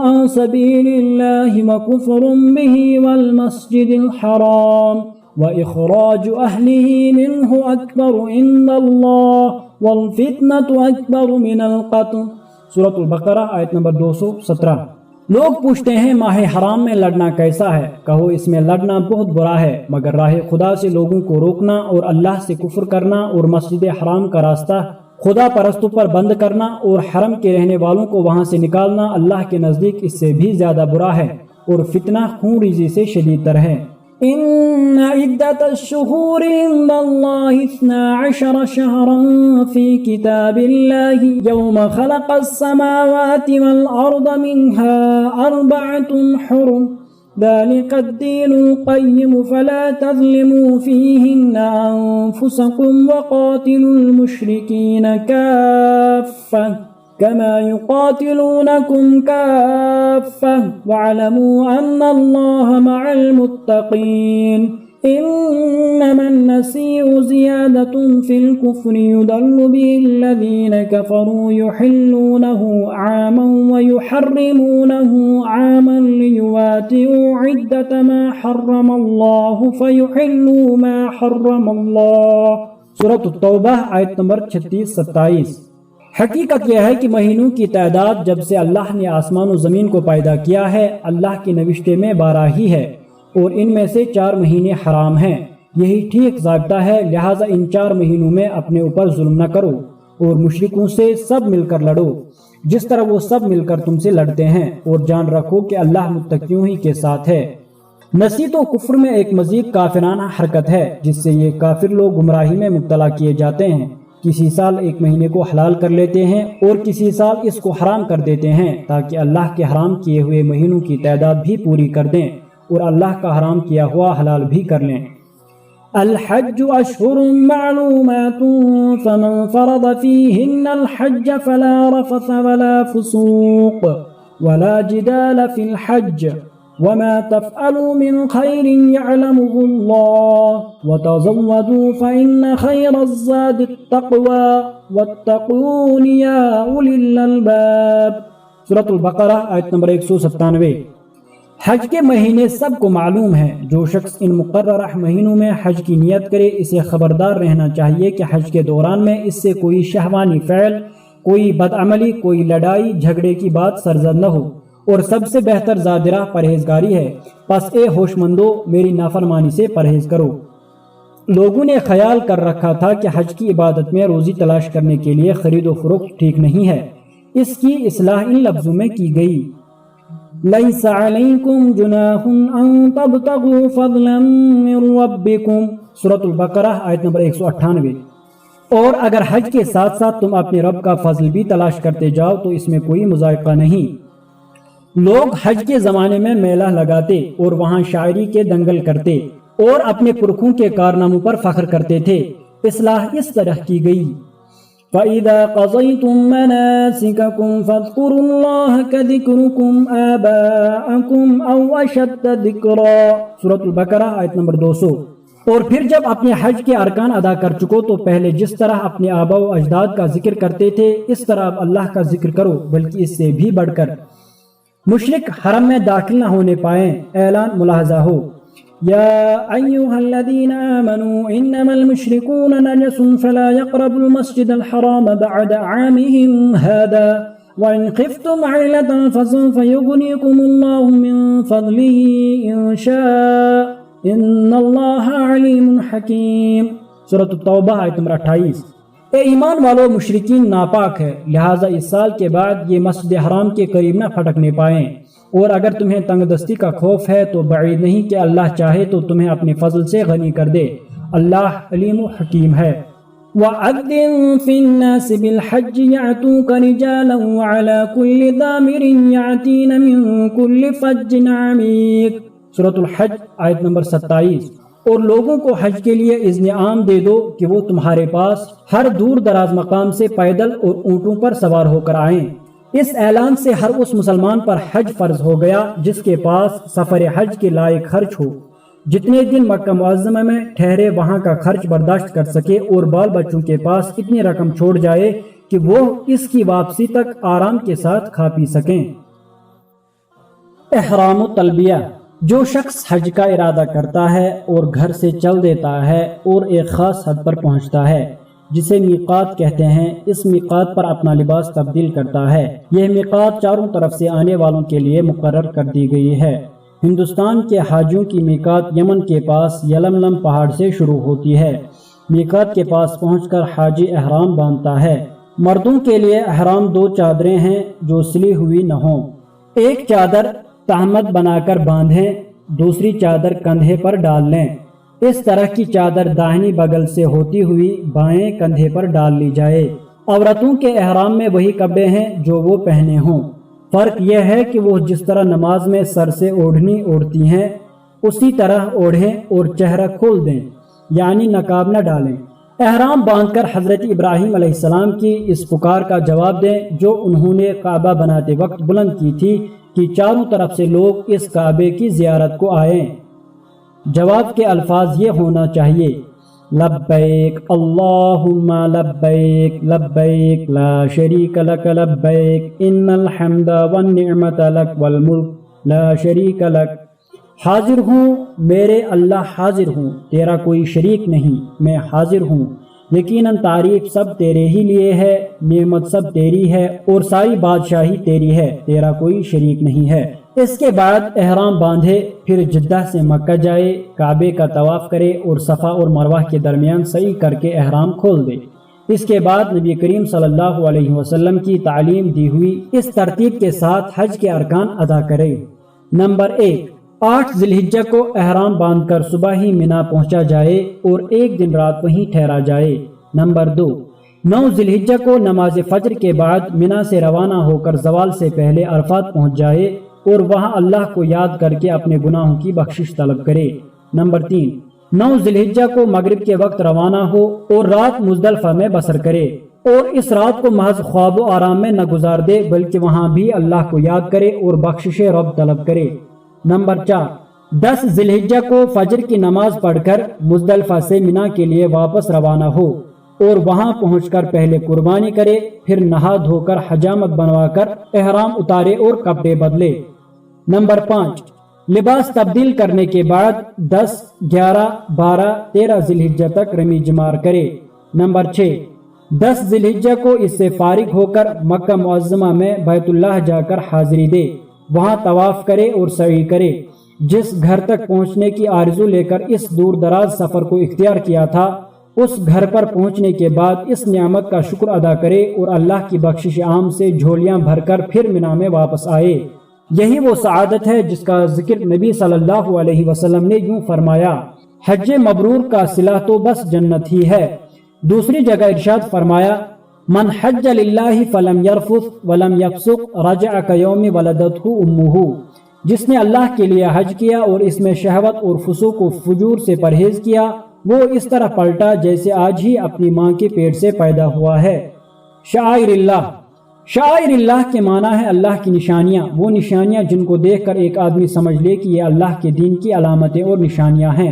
عن سبیل اللہ وکفر بہ والمسجد الحرام وإخراج أهله منه أكبر عند الله والفتنة أكبر من القتل۔ سورۃ البقرہ آیت نمبر 217۔ لوگ پوچھتے ہیں ماہ حرام میں لڑنا کیسا ہے؟ کہو اس میں لڑنا بہت برا ہے، مگر راہ خدا سے لوگوں کو روکنا اور اللہ سے کفر کرنا اور مسجد حرام کا راستہ خدا پرستوں پر بند کرنا اور حرم کے رہنے والوں کو وہاں سے نکالنا اللہ کے نزدیک اس سے بھی زیادہ برا ہے، اور فتنہ خون ریزی سے شدید تر ہے۔ إن عدة الشهور عند الله 12 شهرا في كتاب الله يوم خلق السماوات والأرض منها 4 حرم ذلك الدين القيم فلا تظلموا فيهن أنفسكم وقاتلوا المشركين كافة كما يقاتلونكم كافة واعلموا أن الله مع المتقين إنما النسيء زيادة في الكفر يضل به الذين كفروا يحلونه عاما ويحرمونه عاما ليواتئوا عدة ما حرم الله فيحلوا ما حرم الله۔ سورۃ التوبہ آیت نمبر 36-27۔ حقیقت یہ ہے کہ مہینوں کی تعداد جب سے اللہ نے آسمان و زمین کو پیدا کیا ہے اللہ کی نوشتے میں 12 ہی ہے، اور ان میں سے 4 مہینے حرام ہیں۔ یہی ٹھیک ضابطہ ہے، لہٰذا ان 4 مہینوں میں اپنے اوپر ظلم نہ کرو اور مشرکوں سے سب مل کر لڑو جس طرح وہ سب مل کر تم سے لڑتے ہیں، اور جان رکھو کہ اللہ متقیوں ہی کے ساتھ ہے۔ نسیت و کفر میں ایک مزید کافرانہ حرکت ہے جس سے یہ کافر لوگ گمراہی میں مبتلا کیے جاتے ہیں۔ کسی سال ایک مہینے کو حلال کر لیتے ہیں اور کسی سال اس کو حرام کر دیتے ہیں تاکہ اللہ کے حرام کیے ہوئے مہینوں کی تعداد بھی پوری کر دیں اور اللہ کا حرام کیا ہوا حلال بھی کر لیں۔ الحج اشہر معلومات فمن فرض فیہن الحج فلا رفث ولا فسوق ولا جدال فی الحج وما تفعلوا من خير يعلمه الله وتزودوا فإن خير الزاد التقوى واتقون يا أولي الألباب۔ سورۃ البقرہ آیت نمبر 197۔ حج کے مہینے سب کو معلوم ہے، جو شخص ان مقررہ مہینوں میں حج کی نیت کرے اسے خبردار رہنا چاہیے کہ حج کے دوران میں اس سے کوئی شہوانی فعل، کوئی بدعملی، کوئی لڑائی جھگڑے کی بات سرزد نہ ہو، اور سب سے بہتر زادرہ پرہیزگاری ہے، پس اے ہوش مندو میری نافرمانی سے پرہیز کرو۔ لوگوں نے خیال کر رکھا تھا کہ حج کی عبادت میں روزی تلاش کرنے کے لیے خرید و فروخت ٹھیک نہیں ہے، اس کی اصلاح ان لفظوں میں کی گئی: لیس علیکم جناح ان تبتغوا فضلا من ربکم۔ سورۃ البقرہ آیت نمبر 198۔ اور اگر حج کے ساتھ ساتھ تم اپنے رب کا فضل بھی تلاش کرتے جاؤ تو اس میں کوئی مذائقہ نہیں۔ لوگ حج کے زمانے میں میلہ لگاتے اور وہاں شاعری کے دنگل کرتے اور اپنے پرکھوں کے کارناموں پر فخر کرتے تھے۔ اصلاح اس طرح کی گئی: فَإِذَا قَضَيْتُم مَّنَاسِكَكُمْ فَاذْكُرُوا اللَّهَ كَذِكْرِكُمْ آبَاءَكُمْ أَوْ أَشَدَّ ذِكْرًا۔ سورۃ البقرہ آیت نمبر 200۔ اور پھر جب اپنے حج کے ارکان ادا کر چکو تو پہلے جس طرح اپنے آباء و اجداد کا ذکر کرتے تھے اس طرح اب اللہ کا ذکر کرو، بلکہ اس سے بھی بڑھ کر۔ مشرک حرم میں داخل نہ ہونے پائیں، اعلان ملاحظہ ہو: یا ایھا الذین آمنوا انما المشرکون نجس فلا يقربوا المسجد الحرام بعد عامهم هذا وان خفتم عیلة فسوف یغنیکم اللہ من فضله ان شاء ان اللہ علیم حکیم۔ سورۃ التوبہ آیت نمبر 28۔ اے ایمان والو، مشرکین ناپاک ہے، لہٰذا اس سال کے بعد یہ مسجد حرام کے قریب نہ پھٹکنے پائیں، اور اگر تمہیں تنگ دستی کا خوف ہے تو بعید نہیں کہ اللہ چاہے تو تمہیں اپنے فضل سے غنی کر دے، اللہ علیم و حکیم ہے۔ وَأَذِّن فِي النَّاسِ بِالْحَجِّ يَأْتُوكَ رِجَالًا وَعَلَى كُلِّ ضَامِرٍ يَأْتِينَ مِن كُلِّ فَجٍّ عَمِيقٍ سورۃ الحج آیت نمبر 27۔ اور لوگوں کو حج کے لیے اذن عام دے دو کہ وہ تمہارے پاس ہر دور دراز مقام سے پیدل اور اونٹوں پر سوار ہو کر آئیں۔ اس اعلان سے ہر اس مسلمان پر حج فرض ہو گیا جس کے پاس سفر حج کے لائق خرچ ہو، جتنے دن مکہ معظمہ میں ٹھہرے وہاں کا خرچ برداشت کر سکے، اور بال بچوں کے پاس اتنی رقم چھوڑ جائے کہ وہ اس کی واپسی تک آرام کے ساتھ کھا پی سکیں۔ احرام و تلبیہ: جو شخص حج کا ارادہ کرتا ہے اور گھر سے چل دیتا ہے اور ایک خاص حد پر پہنچتا ہے جسے میقات کہتے ہیں، اس میقات پر اپنا لباس تبدیل کرتا ہے۔ یہ میقات چاروں طرف سے آنے والوں کے لیے مقرر کر دی گئی ہے۔ ہندوستان کے حاجیوں کی میقات یمن کے پاس یلملم پہاڑ سے شروع ہوتی ہے۔ میقات کے پاس پہنچ کر حاجی احرام باندھتا ہے۔ مردوں کے لیے احرام 2 چادریں ہیں جو سلی ہوئی نہ ہوں۔ ایک چادر تہمت بنا کر باندھیں، دوسری چادر کندھے پر ڈال لیں۔ اس طرح کی چادر داہنی بغل سے ہوتی ہوئی بائیں کندھے پر ڈال لی جائے۔ عورتوں کے احرام میں وہی کپڑے ہیں جو وہ پہنے ہوں، فرق یہ ہے کہ وہ جس طرح نماز میں سر سے اوڑھنی اوڑھتی ہیں اسی طرح اوڑھیں اور چہرہ کھول دیں، یعنی نقاب نہ ڈالیں۔ احرام باندھ کر حضرت ابراہیم علیہ السلام کی اس پکار کا جواب دیں جو انہوں نے کعبہ بناتے وقت بلند کی تھی کہ چاروں طرف سے لوگ اس کعبے کی زیارت کو آئیں۔ جواب کے الفاظ یہ ہونا چاہیے: لبیک اللہم لبیک لبیک لا شریک لک لبیک ان الحمد والنعمت لک والملک لا شریک لک۔ حاضر ہوں میرے اللہ، حاضر ہوں، تیرا کوئی شریک نہیں، میں حاضر ہوں، یقیناً تعریف سب تیرے ہی لیے ہے، نعمت سب تیری ہے اور ساری بادشاہی تیری ہے، تیرا کوئی شریک نہیں ہے۔ اس کے بعد احرام باندھے، پھر جدہ سے مکہ جائے، کعبے کا طواف کرے اور صفا اور مروہ کے درمیان سعی کر کے احرام کھول دے۔ اس کے بعد نبی کریم صلی اللہ علیہ وسلم کی تعلیم دی ہوئی اس ترتیب کے ساتھ حج کے ارکان ادا کرے۔ نمبر 1، 8 ذی الحجہ کو احرام باندھ کر صبح ہی منا پہنچا جائے اور ایک دن رات وہیں ٹھہرا جائے۔ نمبر 2، 9 ذی الحجہ کو نماز فجر کے بعد منا سے روانہ ہو کر زوال سے پہلے عرفات پہنچ جائے اور وہاں اللہ کو یاد کر کے اپنے گناہوں کی بخشش طلب کرے۔ نمبر 3، 9 ذی الحجہ کو مغرب کے وقت روانہ ہو اور رات مزدلفہ میں بسر کرے، اور اس رات کو محض خواب و آرام میں نہ گزار دے بلکہ وہاں بھی اللہ کو یاد کرے اور بخشش رب طلب کرے۔ نمبر 4، 10 ذی الحجہ کو فجر کی نماز پڑھ کر مزدلفہ سے منا کے لیے واپس روانہ ہو اور وہاں پہنچ کر پہلے قربانی کرے، پھر نہا دھو کر حجامت بنوا کر احرام اتارے اور کپڑے بدلے۔ نمبر 5، لباس تبدیل کرنے کے بعد 10، 11، 12، 13 ذی الحجہ تک رمی جمار کرے۔ نمبر 6، 10 ذی الحجہ کو اس سے فارغ ہو کر مکہ معظمہ میں بیت اللہ جا کر حاضری دے، وہاں طواف کرے اور سعی کرے۔ جس گھر تک پہنچنے کی آرزو لے کر اس دور دراز سفر کو اختیار کیا تھا، اس گھر پر پہنچنے کے بعد اس نعمت کا شکر ادا کرے اور اللہ کی بخشش عام سے جھولیاں بھر کر پھر منا میں واپس آئے۔ یہی وہ سعادت ہے جس کا ذکر نبی صلی اللہ علیہ وسلم نے یوں فرمایا: حج مبرور کا صلہ تو بس جنت ہی ہے۔ دوسری جگہ ارشاد فرمایا: من حج للہ فلم یرفث ولم یفسق رجع کیوم ولدتہ امہ۔ جس نے اللہ کے لیے حج کیا اور اس میں شہوت اور فسوق و فجور سے پرہیز کیا، وہ اس طرح پلٹا جیسے آج ہی اپنی ماں کے پیٹ سے پیدا ہوا ہے۔ شعائر اللہ: شعائر اللہ کے معنی ہے اللہ کی نشانیاں، وہ نشانیاں جن کو دیکھ کر ایک آدمی سمجھ لے کہ یہ اللہ کے دین کی علامتیں اور نشانیاں ہیں۔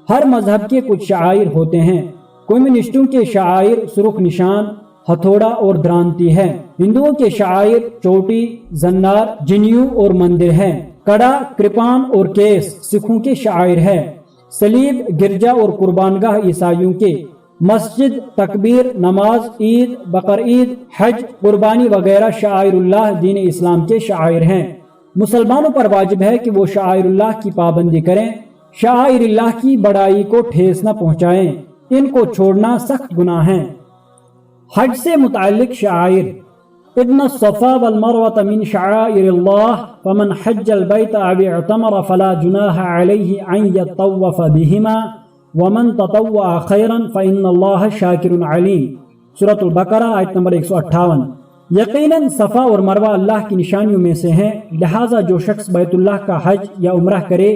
ہر مذہب کے کچھ شعائر ہوتے ہیں۔ کمیونسٹوں کے شعائر سرخ نشان، ہتھوڑا اور درانتی ہیں۔ ہندوؤں کے شعائر چوٹی، زنار، جنیو اور مندر ہیں۔ کڑا، کرپان اور کیس سکھوں کے شعائر ہیں۔ صلیب، گرجا اور قربان گاہ عیسائیوں کے۔ مسجد، تکبیر، نماز، عید، بقر عید، حج، قربانی وغیرہ شعائر اللہ دین اسلام کے شعائر ہیں۔ مسلمانوں پر واجب ہے کہ وہ شعائر اللہ کی پابندی کریں، شعائر اللہ کی بڑائی کو ٹھیس نہ پہنچائیں، ان کو چھوڑنا سخت گناہ ہے۔ حج سے متعلق شعائر: ان الصفا والمروة من شعائر اللہ فمن حج البیت او اعتمر فلا جناح علیہ ان یطوف بہما ومن تطوع خیرا فإن اللہ شاکر علیم، سورۃ البقرہ آیت نمبر 158۔ یقیناً صفا اور مروہ اللہ کی نشانیوں میں سے ہیں، لہٰذا جو شخص بیت اللہ کا حج یا عمرہ کرے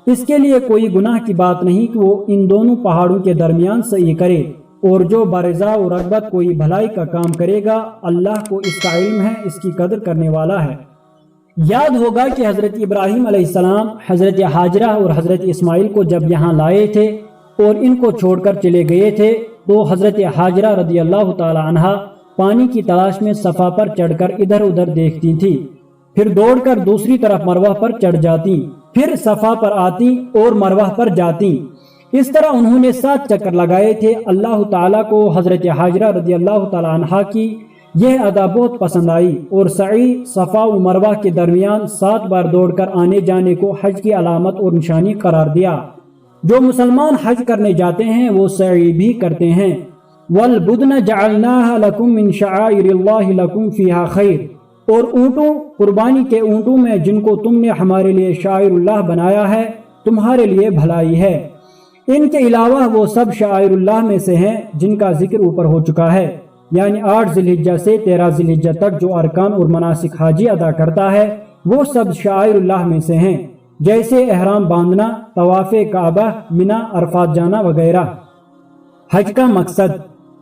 اس کے لیے کوئی گناہ کی بات نہیں کہ وہ ان دونوں پہاڑوں کے درمیان سعی کرے، اور جو برضا و رغبت کوئی بھلائی کا کام کرے گا اللہ کو اس کا علم ہے، اس کی قدر کرنے والا ہے۔ یاد ہوگا کہ حضرت ابراہیم علیہ السلام حضرت حاجرہ اور حضرت اسماعیل کو جب یہاں لائے تھے اور ان کو چھوڑ کر چلے گئے تھے تو حضرت حاجرہ رضی اللہ تعالی عنہا پانی کی تلاش میں صفا پر چڑھ کر ادھر ادھر دیکھتی تھی، پھر دوڑ کر دوسری طرف مروہ پر چڑھ جاتی، پھر صفا پر آتی اور مروہ پر جاتی۔ اس طرح انہوں نے 7 چکر لگائے تھے۔ اللہ تعالیٰ کو حضرت حاجرہ رضی اللہ تعالی عنہا کی یہ ادا بہت پسند آئی اور سعی صفا و مروہ کے درمیان 7 بار دوڑ کر آنے جانے کو حج کی علامت اور نشانی قرار دیا۔ جو مسلمان حج کرنے جاتے ہیں وہ سعی بھی کرتے ہیں۔ وَالْبُدْنَ جَعَلْنَاهَا لَكُمْ مِنْ شَعَائِرِ اللَّهِ لَكُمْ فِيهَا خَيْرٌ، اور اونٹوں، قربانی کے اونٹوں میں جن کو تم نے ہمارے لیے شاعر اللہ بنایا ہے تمہارے لیے بھلائی ہے۔ ان کے علاوہ وہ سب شاعر اللہ میں سے ہیں جن کا ذکر اوپر ہو چکا ہے، یعنی 8 ذی الحجہ سے 13 ذی الحجہ تک جو ارکان اور مناسک حاجی ادا کرتا ہے وہ سب شاعر اللہ میں سے ہیں، جیسے احرام باندھنا، طواف کعبہ، منی، عرفات جانا وغیرہ۔ حج کا مقصد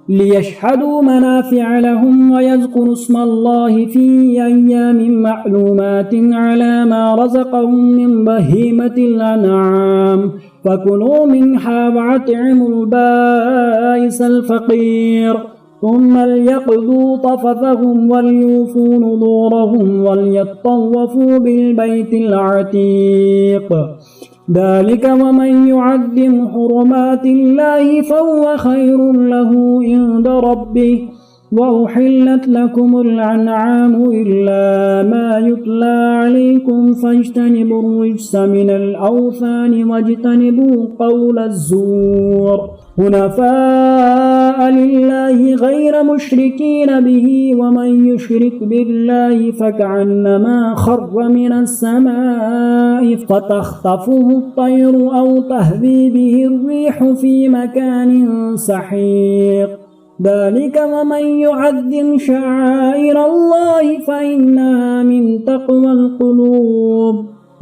لِيَشْهَدُوا مَنَافِعَ لَهُمْ وَيَذْكُرُوا اسْمَ اللَّهِ فِي أَيَّامٍ مَّعْلُومَاتٍ عَلَىٰ مَا رَزَقَهُم مِّن بَهِيمَةِ الْأَنْعَامِ فَكُلُوا مِنْهَا وَأَطْعِمُوا الْبَائِسَ الْفَقِيرَ ثُمَّ لْيَقْضُوا تَفَثَهُمْ وَلْيُوفُوا نُذُورَهُمْ وَلْيَطَّوَّفُوا بِالْبَيْتِ الْعَتِيقِ ذَلِكَ وَمَن يُعَظِّمْ حُرُمَاتِ اللَّهِ فَهُوَ خَيْرٌ لَّهُ عِندَ رَبِّهِ وَأُحِلَّتْ لَكُمُ الْأَنْعَامُ إِلَّا مَا يُتْلَىٰ عَلَيْكُمْ فَاجْتَنِبُوا الرِّجْسَ مِنَ الْأَوْثَانِ وَاجْتَنِبُوا قَوْلَ الزُّورِ حُنَفَاءَ لِلَّهِ غَيْرَ مُشْرِكِينَ بِهِ وَمَن يُشْرِكْ بِاللَّهِ فَكَأَنَّمَا خَرَّ مِنَ السَّمَاءِ فَتَخْطَفُهُ الطَّيْرُ أَوْ تَهْوِي بِهِ الرِّيحُ فِي مَكَانٍ سَحِيقٍ ذَلِكَ وَمَن يُعَظِّمْ شَعَائِرَ اللَّهِ فَإِنَّهَا مِن تَقْوَى الْقُلُوبِ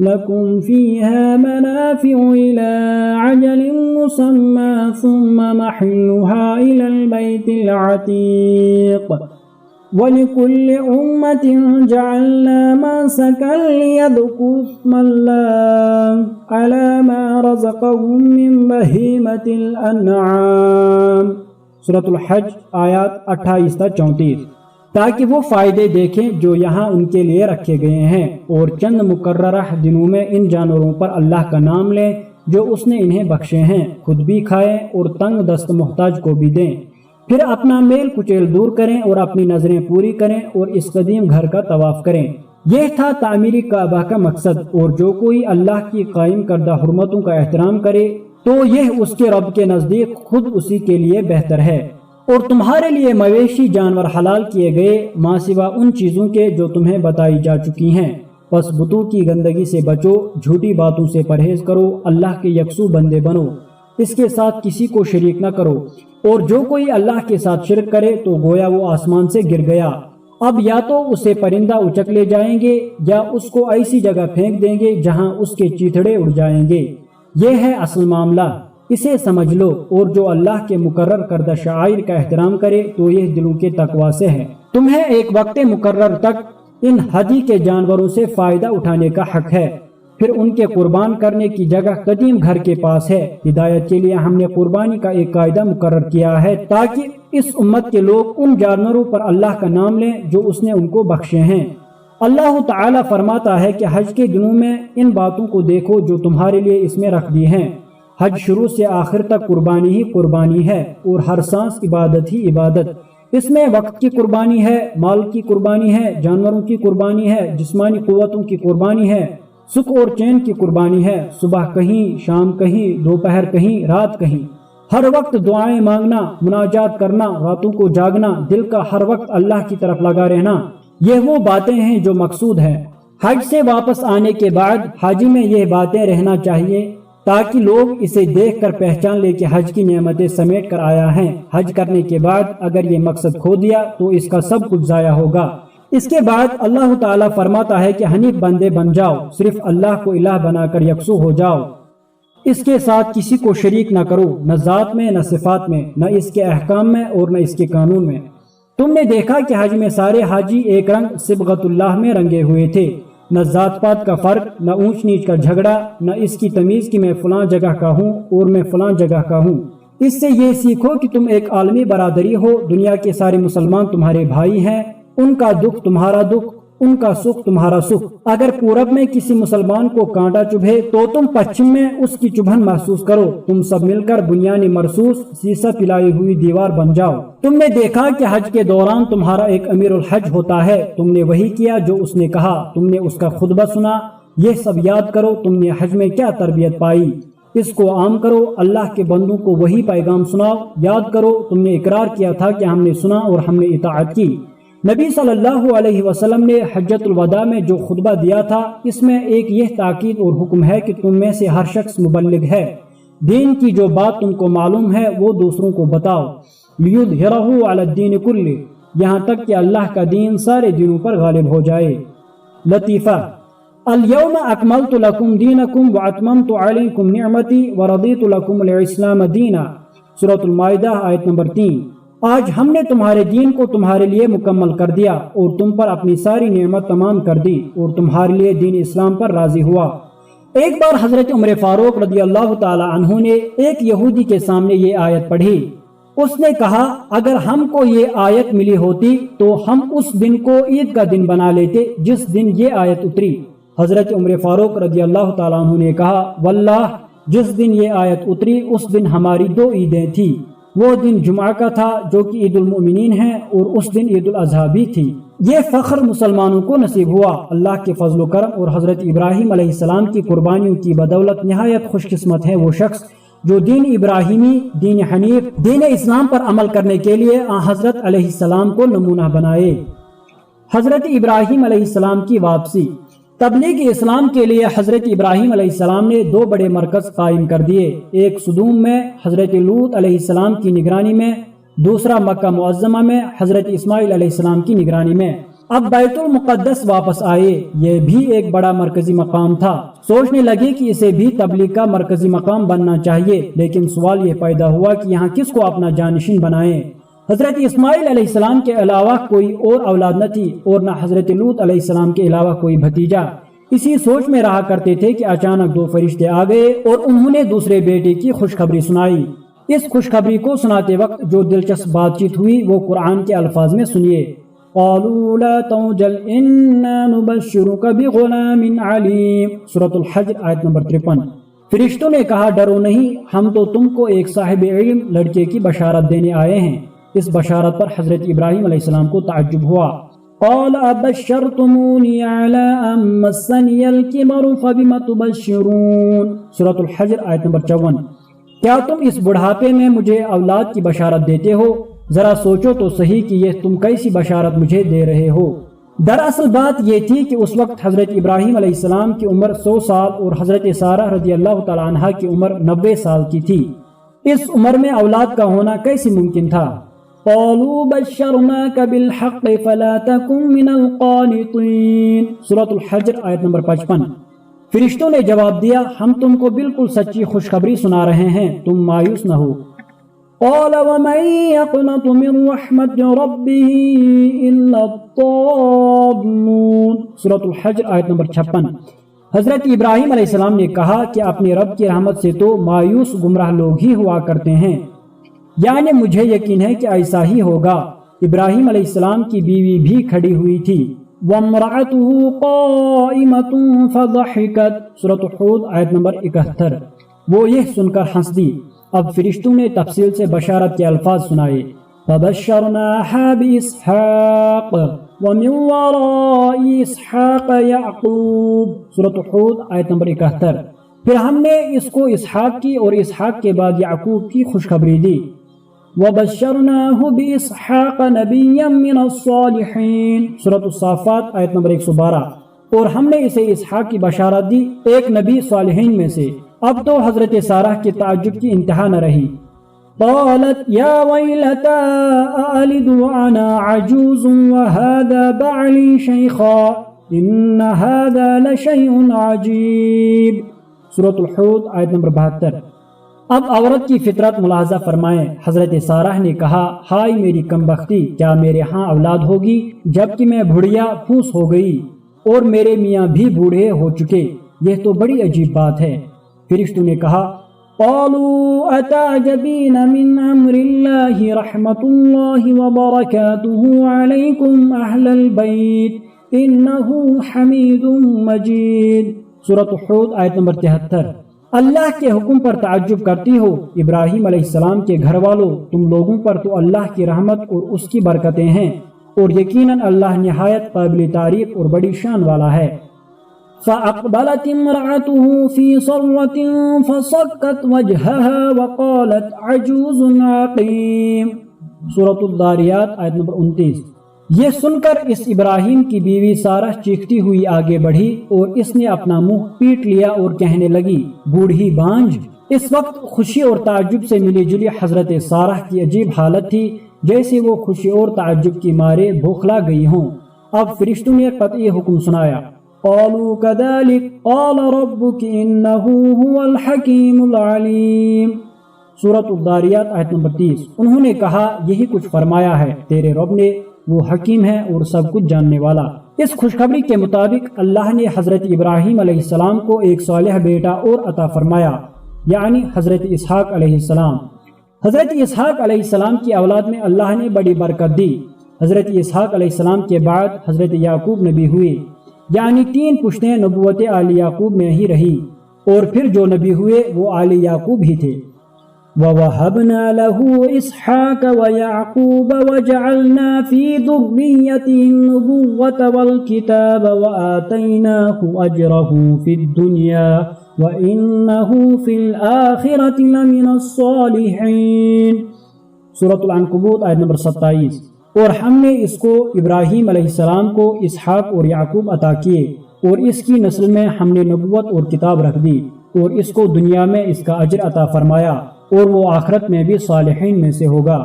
لَكُمْ فِيهَا مَنَافِعُ إِلَىٰ عَجَلٍ مُّسَمًّى ثُمَّ مَحِلُّهَا إِلَى الْبَيْتِ الْعَتِيقِ وَلِكُلِّ أُمَّةٍ جَعَلْنَا مَنسَكًا لِيَذْكُرُوا اسْمَ اللَّهِ عَلَىٰ مَا رَزَقَهُم مِّن بَهِيمَةِ الْأَنْعَامِ، سورۃ الحج آیات 28 تا 34، تاکہ وہ فائدے دیکھیں جو یہاں ان کے لیے رکھے گئے ہیں، اور چند مقررہ دنوں میں ان جانوروں پر اللہ کا نام لیں جو اس نے انہیں بخشے ہیں، خود بھی کھائیں اور تنگ دست محتاج کو بھی دیں، پھر اپنا میل کچیل دور کریں اور اپنی نظریں پوری کریں اور اس قدیم گھر کا طواف کریں۔ یہ تھا تعمیر کعبہ کا مقصد، اور جو کوئی اللہ کی قائم کردہ حرمتوں کا احترام کرے تو یہ اس کے رب کے نزدیک خود اسی کے لیے بہتر ہے۔ اور تمہارے لیے مویشی جانور حلال کیے گئے ماں سوا ان چیزوں کے جو تمہیں بتائی جا چکی ہیں، پس بتوں کی گندگی سے بچو، جھوٹی باتوں سے پرہیز کرو، اللہ کے یکسو بندے بنو، اس کے ساتھ کسی کو شریک نہ کرو، اور جو کوئی اللہ کے ساتھ شرک کرے تو گویا وہ آسمان سے گر گیا، اب یا تو اسے پرندہ اچک لے جائیں گے یا اس کو ایسی جگہ پھینک دیں گے جہاں اس کے چیتڑے اڑ جائیں گے۔ یہ ہے اصل معاملہ، اسے سمجھ لو، اور جو اللہ کے مقرر کردہ شعائر کا احترام کرے تو یہ دلوں کے تقویٰ سے ہے۔ تمہیں ایک وقت مقرر تک ان ہدی کے جانوروں سے فائدہ اٹھانے کا حق ہے، پھر ان کے قربان کرنے کی جگہ قدیم گھر کے پاس ہے۔ ہدایت کے لیے ہم نے قربانی کا ایک قاعدہ مقرر کیا ہے تاکہ اس امت کے لوگ ان جانوروں پر اللہ کا نام لیں جو اس نے ان کو بخشے ہیں۔ اللہ تعالیٰ فرماتا ہے کہ حج کے دنوں میں ان باتوں کو دیکھو جو تمہارے لیے اس میں رکھ دی ہیں۔ حج شروع سے آخر تک قربانی ہی قربانی ہے، اور ہر سانس عبادت ہی عبادت۔ اس میں وقت کی قربانی ہے، مال کی قربانی ہے، جانوروں کی قربانی ہے، جسمانی قوتوں کی قربانی ہے، سکھ اور چین کی قربانی ہے، صبح کہیں، شام کہیں، دوپہر کہیں، رات کہیں، ہر وقت دعائیں مانگنا، مناجات کرنا، راتوں کو جاگنا، دل کا ہر وقت اللہ کی طرف لگا رہنا، یہ وہ باتیں ہیں جو مقصود ہیں۔ حج سے واپس آنے کے بعد حاجی میں یہ باتیں رہنا چاہیے تاکہ لوگ اسے دیکھ کر پہچان لے کہ حج کی نعمتیں سمیٹ کر آیا ہے۔ حج کرنے کے بعد اگر یہ مقصد کھو دیا تو اس کا سب کچھ ضائع ہوگا۔ اس کے بعد اللہ تعالیٰ فرماتا ہے کہ حنیف بندے بن جاؤ، صرف اللہ کو الہ بنا کر یکسو ہو جاؤ، اس کے ساتھ کسی کو شریک نہ کرو، نہ ذات میں نہ صفات میں، نہ اس کے احکام میں اور نہ اس کے قانون میں۔ تم نے دیکھا کہ حج میں سارے حاجی ایک رنگ صبغت اللہ میں رنگے ہوئے تھے، نہ ذات پات کا فرق، نہ اونچ نیچ کا جھگڑا، نہ اس کی تمیز کہ میں فلاں جگہ کا ہوں اور میں فلاں جگہ کا ہوں۔ اس سے یہ سیکھو کہ تم ایک عالمی برادری ہو، دنیا کے سارے مسلمان تمہارے بھائی ہیں، ان کا دکھ تمہارا دکھ، ان کا سکھ تمہارا سکھ۔ اگر پورب میں کسی مسلمان کو کانٹا چبھے تو تم پچھم میں اس کی چبھن محسوس کرو، تم سب مل کر بنیانی مرصوص سیسا پلائی ہوئی دیوار بن جاؤ۔ تم نے دیکھا کہ حج کے دوران تمہارا ایک امیر الحج ہوتا ہے، تم نے وہی کیا جو اس نے کہا، تم نے اس کا خطبہ سنا، یہ سب یاد کرو تم نے حج میں کیا تربیت پائی، اس کو عام کرو، اللہ کے بندوں کو وہی پیغام سناؤ، یاد کرو تم نے اقرار کیا تھا کہ ہم نے سنا اور ہم نے اطاعت کی۔ نبی صلی اللہ علیہ وسلم نے حجۃ الوداع میں جو خطبہ دیا تھا، اس میں ایک یہ تاکید اور حکم ہے کہ تم میں سے ہر شخص مبلغ ہے، دین کی جو بات تم کو معلوم ہے وہ دوسروں کو بتاؤ، لِيُظْهِرَهُ عَلَى الدِّينِ كُلِّهِ، یہاں تک کہ اللہ کا دین سارے دینوں پر غالب ہو جائے۔ لطیفہ: اليوم اکملت لکم دینکم واتممت علیکم نعمتی ورضیت لکم الاسلام دینا، سورۃ المائدہ آیت نمبر 3۔ آج ہم نے تمہارے دین کو تمہارے لیے مکمل کر دیا اور تم پر اپنی ساری نعمت تمام کر دی اور تمہارے لیے دین اسلام پر راضی ہوا۔ ایک بار حضرت عمر فاروق رضی اللہ تعالی عنہ نے ایک یہودی کے سامنے یہ آیت پڑھی۔ اس نے کہا اگر ہم کو یہ آیت ملی ہوتی تو ہم اس دن کو عید کا دن بنا لیتے جس دن یہ آیت اتری۔ حضرت عمر فاروق رضی اللہ تعالی عنہ نے کہا واللہ جس دن یہ آیت اتری اس دن ہماری 2 عیدیں تھی، وہ دن جمعہ کا تھا جو کہ عید المؤمنین ہے اور اس دن عید الاضحیٰ بھی تھی۔ یہ فخر مسلمانوں کو نصیب ہوا۔ اللہ کے فضل و کرم اور حضرت ابراہیم علیہ السلام کی قربانیوں کی بدولت نہایت خوش قسمت ہے وہ شخص جو دین ابراہیمی، دین حنیف، دین اسلام پر عمل کرنے کے لیے حضرت علیہ السلام کو نمونہ بنائے۔ حضرت ابراہیم علیہ السلام کی واپسی۔ تبلیغ اسلام کے لیے حضرت ابراہیم علیہ السلام نے 2 بڑے مرکز قائم کر دیے، ایک سدوم میں حضرت لوط علیہ السلام کی نگرانی میں، دوسرا مکہ معظمہ میں حضرت اسماعیل علیہ السلام کی نگرانی میں۔ اب بیت المقدس واپس آئے، یہ بھی ایک بڑا مرکزی مقام تھا۔ سوچنے لگے کہ اسے بھی تبلیغ کا مرکزی مقام بننا چاہیے، لیکن سوال یہ پیدا ہوا کہ یہاں کس کو اپنا جانشین بنائیں۔ حضرت اسماعیل علیہ السلام کے علاوہ کوئی اور اولاد نہ تھی اور نہ حضرت لوط علیہ السلام کے علاوہ کوئی بھتیجا۔ اسی سوچ میں رہا کرتے تھے کہ اچانک 2 فرشتے آ گئے اور انہوں نے دوسرے بیٹے کی خوشخبری سنائی۔ اس خوشخبری کو سناتے وقت جو دلچسپ بات چیت ہوئی وہ قرآن کے الفاظ میں سنیے۔ قالوا لا توجل انا نبشرك بغلام علیم، سورۃ الحجر آیت نمبر 53۔ فرشتوں نے کہا ڈرو نہیں، ہم تو تم کو ایک صاحب علم لڑکے کی بشارت دینے آئے ہیں۔ اس بشارت پر حضرت ابراہیم علیہ السلام کو تعجب ہوا۔ قال ابشرتمونی علی ان مسنی الکبر فبم تبشرون، سورۃ الحجر آیت نمبر 54۔ کیا تم اس بڑھاپے میں مجھے اولاد کی بشارت دیتے ہو؟ ذرا سوچو تو صحیح کہ یہ تم کیسی بشارت مجھے دے رہے ہو۔ دراصل بات یہ تھی کہ اس وقت حضرت ابراہیم علیہ السلام کی عمر 100 سال اور حضرت سارہ رضی اللہ تعالی عنہا کی عمر 90 سال کی تھی۔ اس عمر میں اولاد کا ہونا کیسے ممکن تھا؟ قالوا بشرناک بالحق فلا تکن من القانطین، سورۃ الحجر آیت نمبر 55۔ فرشتوں نے جواب دیا ہم تم کو بالکل سچی خوشخبری سنا رہے ہیں، تم مایوس نہ ہو۔ قال ومن يقنط من رحمة ربه إلا الضالون، سورۃ الحجر آیت نمبر 56۔ حضرت ابراہیم علیہ السلام نے کہا کہ اپنے رب کی رحمت سے تو مایوس گمراہ لوگ ہی ہوا کرتے ہیں، یعنی مجھے یقین ہے کہ ایسا ہی ہوگا۔ ابراہیم علیہ السلام کی بیوی بھی کھڑی ہوئی تھی۔ وَامْرَأَتُهُ قَائِمَةٌ فَضَحِكَتْ، سورۃ حود آیت نمبر 71۔ وہ یہ سن کر ہنس دی۔ اب فرشتوں نے تفصیل سے بشارت کے الفاظ سنائے۔ فَبَشَّرْنَاهَا بِإِسْحَاقَ وَمِن وَرَاءِ إِسْحَاقَ يَعْقُوبَ، سورۃ حود آیت نمبر 71۔ پھر ہم نے اس کو اسحاق کی اور اسحاق کے بعد یعقوب کی خوشخبری دی۔ وَبَشَّرْنَاهُ بِإِسْحَاقَ نَبِيًّا مِّنَ الصَّالِحِينَ، سورۃ الصافات آیت نمبر 112۔ اور ہم نے اسے اسحاق کی بشارت دی، ایک نبی صالحین میں سے۔ اب تو حضرت سارہ کے تعجب کی انتہا نہ رہی۔ قالت یا ویلتا آلد وانا عجوز وهذا بعلی شیخا ان هذا لشیء عجیب۔ سورۃ الحود آیت نمبر 72۔ اب عورت کی فطرت ملاحظہ فرمائیں۔ حضرت سارہ نے کہا ہائے میری کمبختی، کیا میرے ہاں اولاد ہوگی جبکہ میں بڑھیا پھوس ہو گئی اور میرے میاں بھی بوڑھے ہو چکے؟ یہ تو بڑی عجیب بات ہے۔ فرشتوں نے کہا قالوا اتعجبین من امر اللہ رحمت اللہ وبرکاتہ علیکم اہل البیت انہ حمید مجید۔ سورۃ حود آیت نمبر 73۔ اللہ کے حکم پر تعجب کرتی ہو ابراہیم علیہ السلام کے گھر والوں، تم لوگوں پر تو اللہ کی رحمت اور اس کی برکتیں ہیں، اور یقیناً اللہ نہایت قابل تعریف اور بڑی شان والا ہے۔ فأقبلت امرأته في صرة فصكت وجهها وقالت عجوز عقيم۔ سورۃ الذاریات آیت نمبر 29۔ یہ سن کر اس ابراہیم کی بیوی سارہ چیختی ہوئی آگے بڑھی اور اس نے اپنا منہ پیٹ لیا اور کہنے لگی بوڑھی بانجھ۔ اس وقت خوشی اور تعجب سے ملی جلی حضرت سارہ کی عجیب حالت تھی، جیسے وہ خوشی اور تعجب کی مارے بوکھلا گئی ہوں۔ اب فرشتوں نے قطعی حکم سنایا۔ قالوا كذلك قال ربك انه هو الحكيم العليم۔ سورۃ الذاریات آیت نمبر 30۔ انہوں نے کہا یہی کچھ فرمایا ہے تیرے رب نے، وہ حکیم ہے اور سب کچھ جاننے والا۔ اس خوشخبری کے مطابق اللہ نے حضرت ابراہیم علیہ السلام کو ایک صالح بیٹا اور عطا فرمایا، یعنی حضرت اسحاق علیہ السلام۔ حضرت اسحاق علیہ السلام کی اولاد میں اللہ نے بڑی برکت دی۔ حضرت اسحاق علیہ السلام کے بعد حضرت یعقوب نبی ہوئے، یعنی 3 پشتیں نبوت آل یعقوب میں ہی رہی، اور پھر جو نبی ہوئے وہ آل یعقوب ہی تھے۔ وَوَهَبْنَا لَهُ إِسْحَاقَ وَيَعْقُوبَ وَجَعَلْنَا فِي ذُرِّيَّتِهِ النُّبُوَّةَ وَالْكِتَابَ وَآتَيْنَاهُ أَجْرَهُ فِي الدُّنْيَا وَإِنَّهُ فِي الْآخِرَةِ لَمِنَ الصَّالِحِينَ۔ سورۃ العنکبوت آیت نمبر 27۔ اور ہم نے اس کو ابراہیم علیہ السلام کو اسحاق اور یعقوب عطا کیے، اور اس کی نسل میں ہم نے نبوت اور کتاب رکھ دی، اور اس کو دنیا میں اس کا اجر عطا فرمایا، اور وہ آخرت میں بھی صالحین میں سے ہوگا۔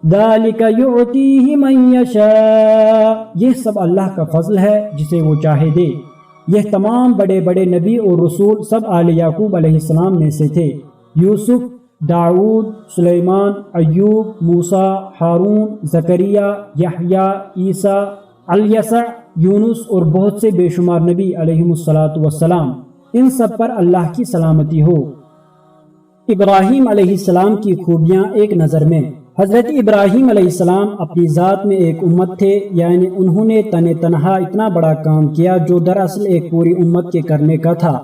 ذَلِكَ يُعْتِيهِ مَن يَشَاءُ۔ یہ سب اللہ کا فضل ہے جسے وہ چاہے دے۔ یہ تمام بڑے بڑے نبی اور رسول سب آل یعقوب علیہ السلام میں سے تھے۔ یوسف، داؤد، سلیمان، ایوب، موسیٰ، ہارون، زکریا، یحییٰ، عیسیٰ، الیسع، یونس اور بہت سے بے شمار نبی علیہم السلام، ان سب پر اللہ کی سلامتی ہو۔ ابراہیم علیہ السلام کی خوبیاں ایک نظر میں۔ حضرت ابراہیم علیہ السلام اپنی ذات میں ایک امت تھے، یعنی انہوں نے تنہا اتنا بڑا کام کیا جو دراصل ایک پوری امت کے کرنے کا تھا۔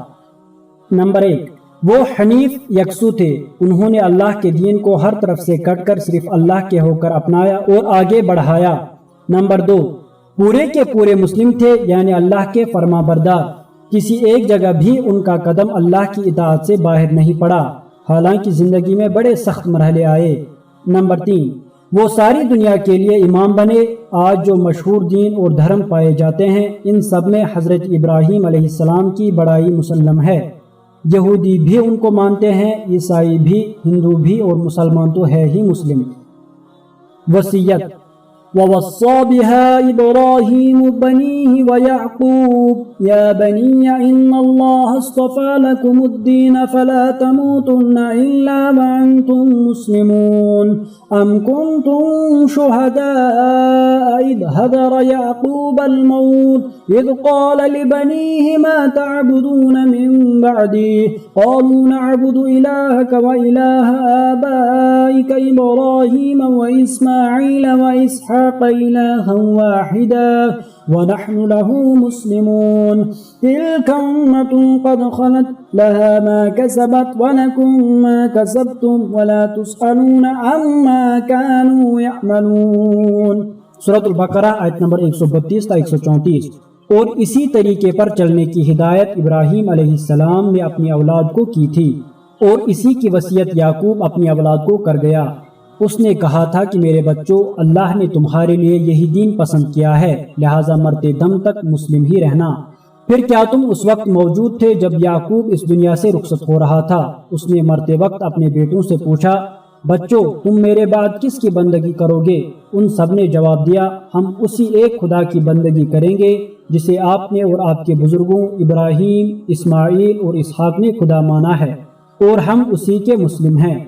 نمبر 1، وہ حنیف یکسو تھے۔ انہوں نے اللہ کے دین کو ہر طرف سے کٹ کر صرف اللہ کے ہو کر اپنایا اور آگے بڑھایا۔ نمبر 2، پورے کے پورے مسلم تھے، یعنی اللہ کے فرما بردار۔ کسی ایک جگہ بھی ان کا قدم اللہ کی اطاعت سے باہر نہیں پڑا، حالانکہ زندگی میں بڑے سخت مرحلے آئے۔ نمبر 3، وہ ساری دنیا کے لیے امام بنے۔ آج جو مشہور دین اور دھرم پائے جاتے ہیں، ان سب میں حضرت ابراہیم علیہ السلام کی بڑائی مسلم ہے۔ یہودی بھی ان کو مانتے ہیں، عیسائی بھی، ہندو بھی، اور مسلمان تو ہے ہی مسلم۔ وصیت: وَوَصَّى بِهَا إِبْرَاهِيمُ بَنِيهِ وَيَعْقُوبُ يَا بَنِيَّ إِنَّ اللَّهَ اصْطَفَى لَكُمُ الدِّينَ فَلَا تَمُوتُنَّ إِلَّا وَأَنْتُمْ مُسْلِمُونَ أَمْ كُنْتُمْ شُهَدَاءَ إِذْ حَضَرَ يَعْقُوبَ الْمَوْتُ إِذْ قَالَ لِبَنِيهِ مَا تَعْبُدُونَ مِن بَعْدِي قَالُوا نَعْبُدُ إِلَٰهَكَ وَإِلَٰهَ آبَائِكَ إِبْرَاهِيمَ وَإِسْمَاعِيلَ وَإِسْحَاقَ إِلَٰهًا وَاحِدًا وَنَحْنُ لَهُ مُسْلِمُونَ تِلْكَ أُمَّةٌ قَدْ خَلَتْ لَهَا مَا كَسَبَتْ وَلَكُم مَّا كَسَبْتُمْ وَلَا تُسْأَلُونَ عَمَّا كَانُوا يَعْمَلُونَ۔ سورۃ البقرہ آیت نمبر 132 تا 134۔ اور اسی طریقے پر چلنے کی ہدایت ابراہیم علیہ السلام نے اپنی اولاد کو کی تھی، اور اسی کی وصیت یعقوب اپنی اولاد کو کر گیا۔ اس نے کہا تھا کہ میرے بچوں، اللہ نے تمہارے لیے یہی دین پسند کیا ہے، لہٰذا مرتے دم تک مسلم ہی رہنا۔ پھر کیا تم اس وقت موجود تھے جب یعقوب اس دنیا سے رخصت ہو رہا تھا؟ اس نے مرتے وقت اپنے بیٹوں سے پوچھا، بچوں تم میرے بعد کس کی بندگی کرو گے؟ ان سب نے جواب دیا، ہم اسی ایک خدا کی بندگی کریں گے جسے آپ نے اور آپ کے بزرگوں ابراہیم، اسماعیل اور اسحاق نے خدا مانا ہے، اور ہم اسی کے مسلم ہیں۔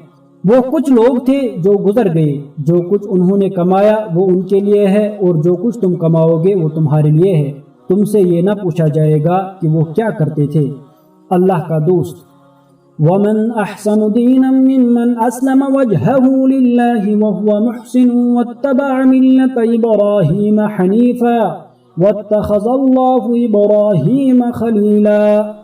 وہ کچھ لوگ تھے جو گزر گئے، جو کچھ انہوں نے کمایا وہ ان کے لیے ہے، اور جو کچھ تم کماؤ گے وہ تمہارے لیے ہے۔ تم سے یہ نہ پوچھا جائے گا کہ وہ کیا کرتے تھے۔ اللہ کا دوست۔ وَمَنْ أَحْسَنُ دِينًا مِّمَّنْ أَسْلَمَ وَجْهَهُ لِلَّهِ وَهُوَ مُحْسِنٌ وَاتَّبَعَ مِلَّةَ إِبْرَاهِيمَ حَنِيفًا وَاتَّخَذَ اللَّهُ إِبْرَاهِيمَ خَلِيلًا۔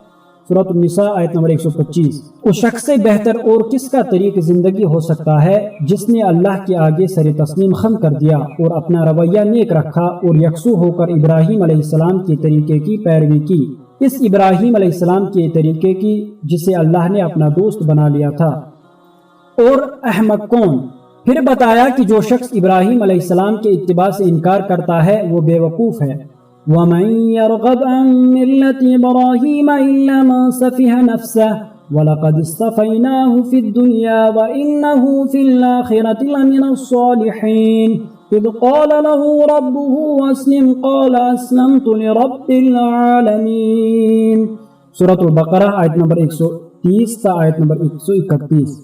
سورۃ النساء آیت نمبر 125۔ اس شخص سے بہتر اور کس کا طریق زندگی ہو سکتا ہے جس نے اللہ کے آگے سر تسلیم خم کر دیا اور اپنا رویہ نیک رکھا اور یکسو ہو کر ابراہیم علیہ السلام کے طریقے کی پیروی کی، اس ابراہیم علیہ السلام کے طریقے کی جسے اللہ نے اپنا دوست بنا لیا تھا۔ اور احمق کون؟ پھر بتایا کہ جو شخص ابراہیم علیہ السلام کے اتباع سے انکار کرتا ہے وہ بے وقوف ہے۔ وَمَن يَرْغَبْ عَن مِّلَّةِ إِبْرَاهِيمَ إِلَّا مَن سَفِهَ نَفْسَهُ وَلَقَدِ اصْطَفَيْنَاهُ فِي الدُّنْيَا وَإِنَّهُ فِي الْآخِرَةِ لَمِنَ الصَّالِحِينَ إِذْ قَالَ لَهُ رَبُّهُ أَسْلِمْ قَالَ أَسْلَمْتُ لِرَبِّ الْعَالَمِينَ۔ سورۃ البقرہ آیت نمبر 130 تا آیت نمبر 131۔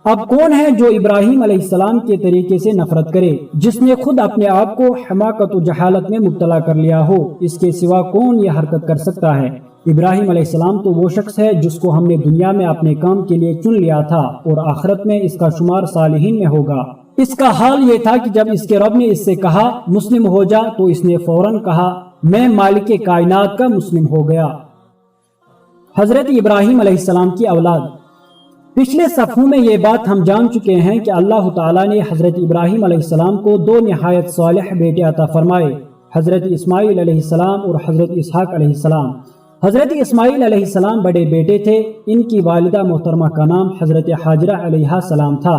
اب کون ہے جو ابراہیم علیہ السلام کے طریقے سے نفرت کرے جس نے خود اپنے آپ کو حماقت و جہالت میں مبتلا کر لیا ہو؟ اس کے سوا کون یہ حرکت کر سکتا ہے؟ ابراہیم علیہ السلام تو وہ شخص ہے جس کو ہم نے دنیا میں اپنے کام کے لیے چن لیا تھا اور آخرت میں اس کا شمار صالحین میں ہوگا۔ اس کا حال یہ تھا کہ جب اس کے رب نے اس سے کہا مسلم ہو جا تو اس نے فوراً کہا میں مالک کائنات کا مسلم ہو گیا۔ حضرت ابراہیم علیہ السلام کی اولاد۔ پچھلے صفحوں میں یہ بات ہم جان چکے ہیں کہ اللہ تعالیٰ نے حضرت ابراہیم علیہ السلام کو دو نہایت صالح بیٹے عطا فرمائے، حضرت اسماعیل علیہ السلام اور حضرت اسحاق علیہ السلام۔ حضرت اسماعیل علیہ السلام بڑے بیٹے تھے، ان کی والدہ محترمہ کا نام حضرت حاجرہ علیہ السلام تھا۔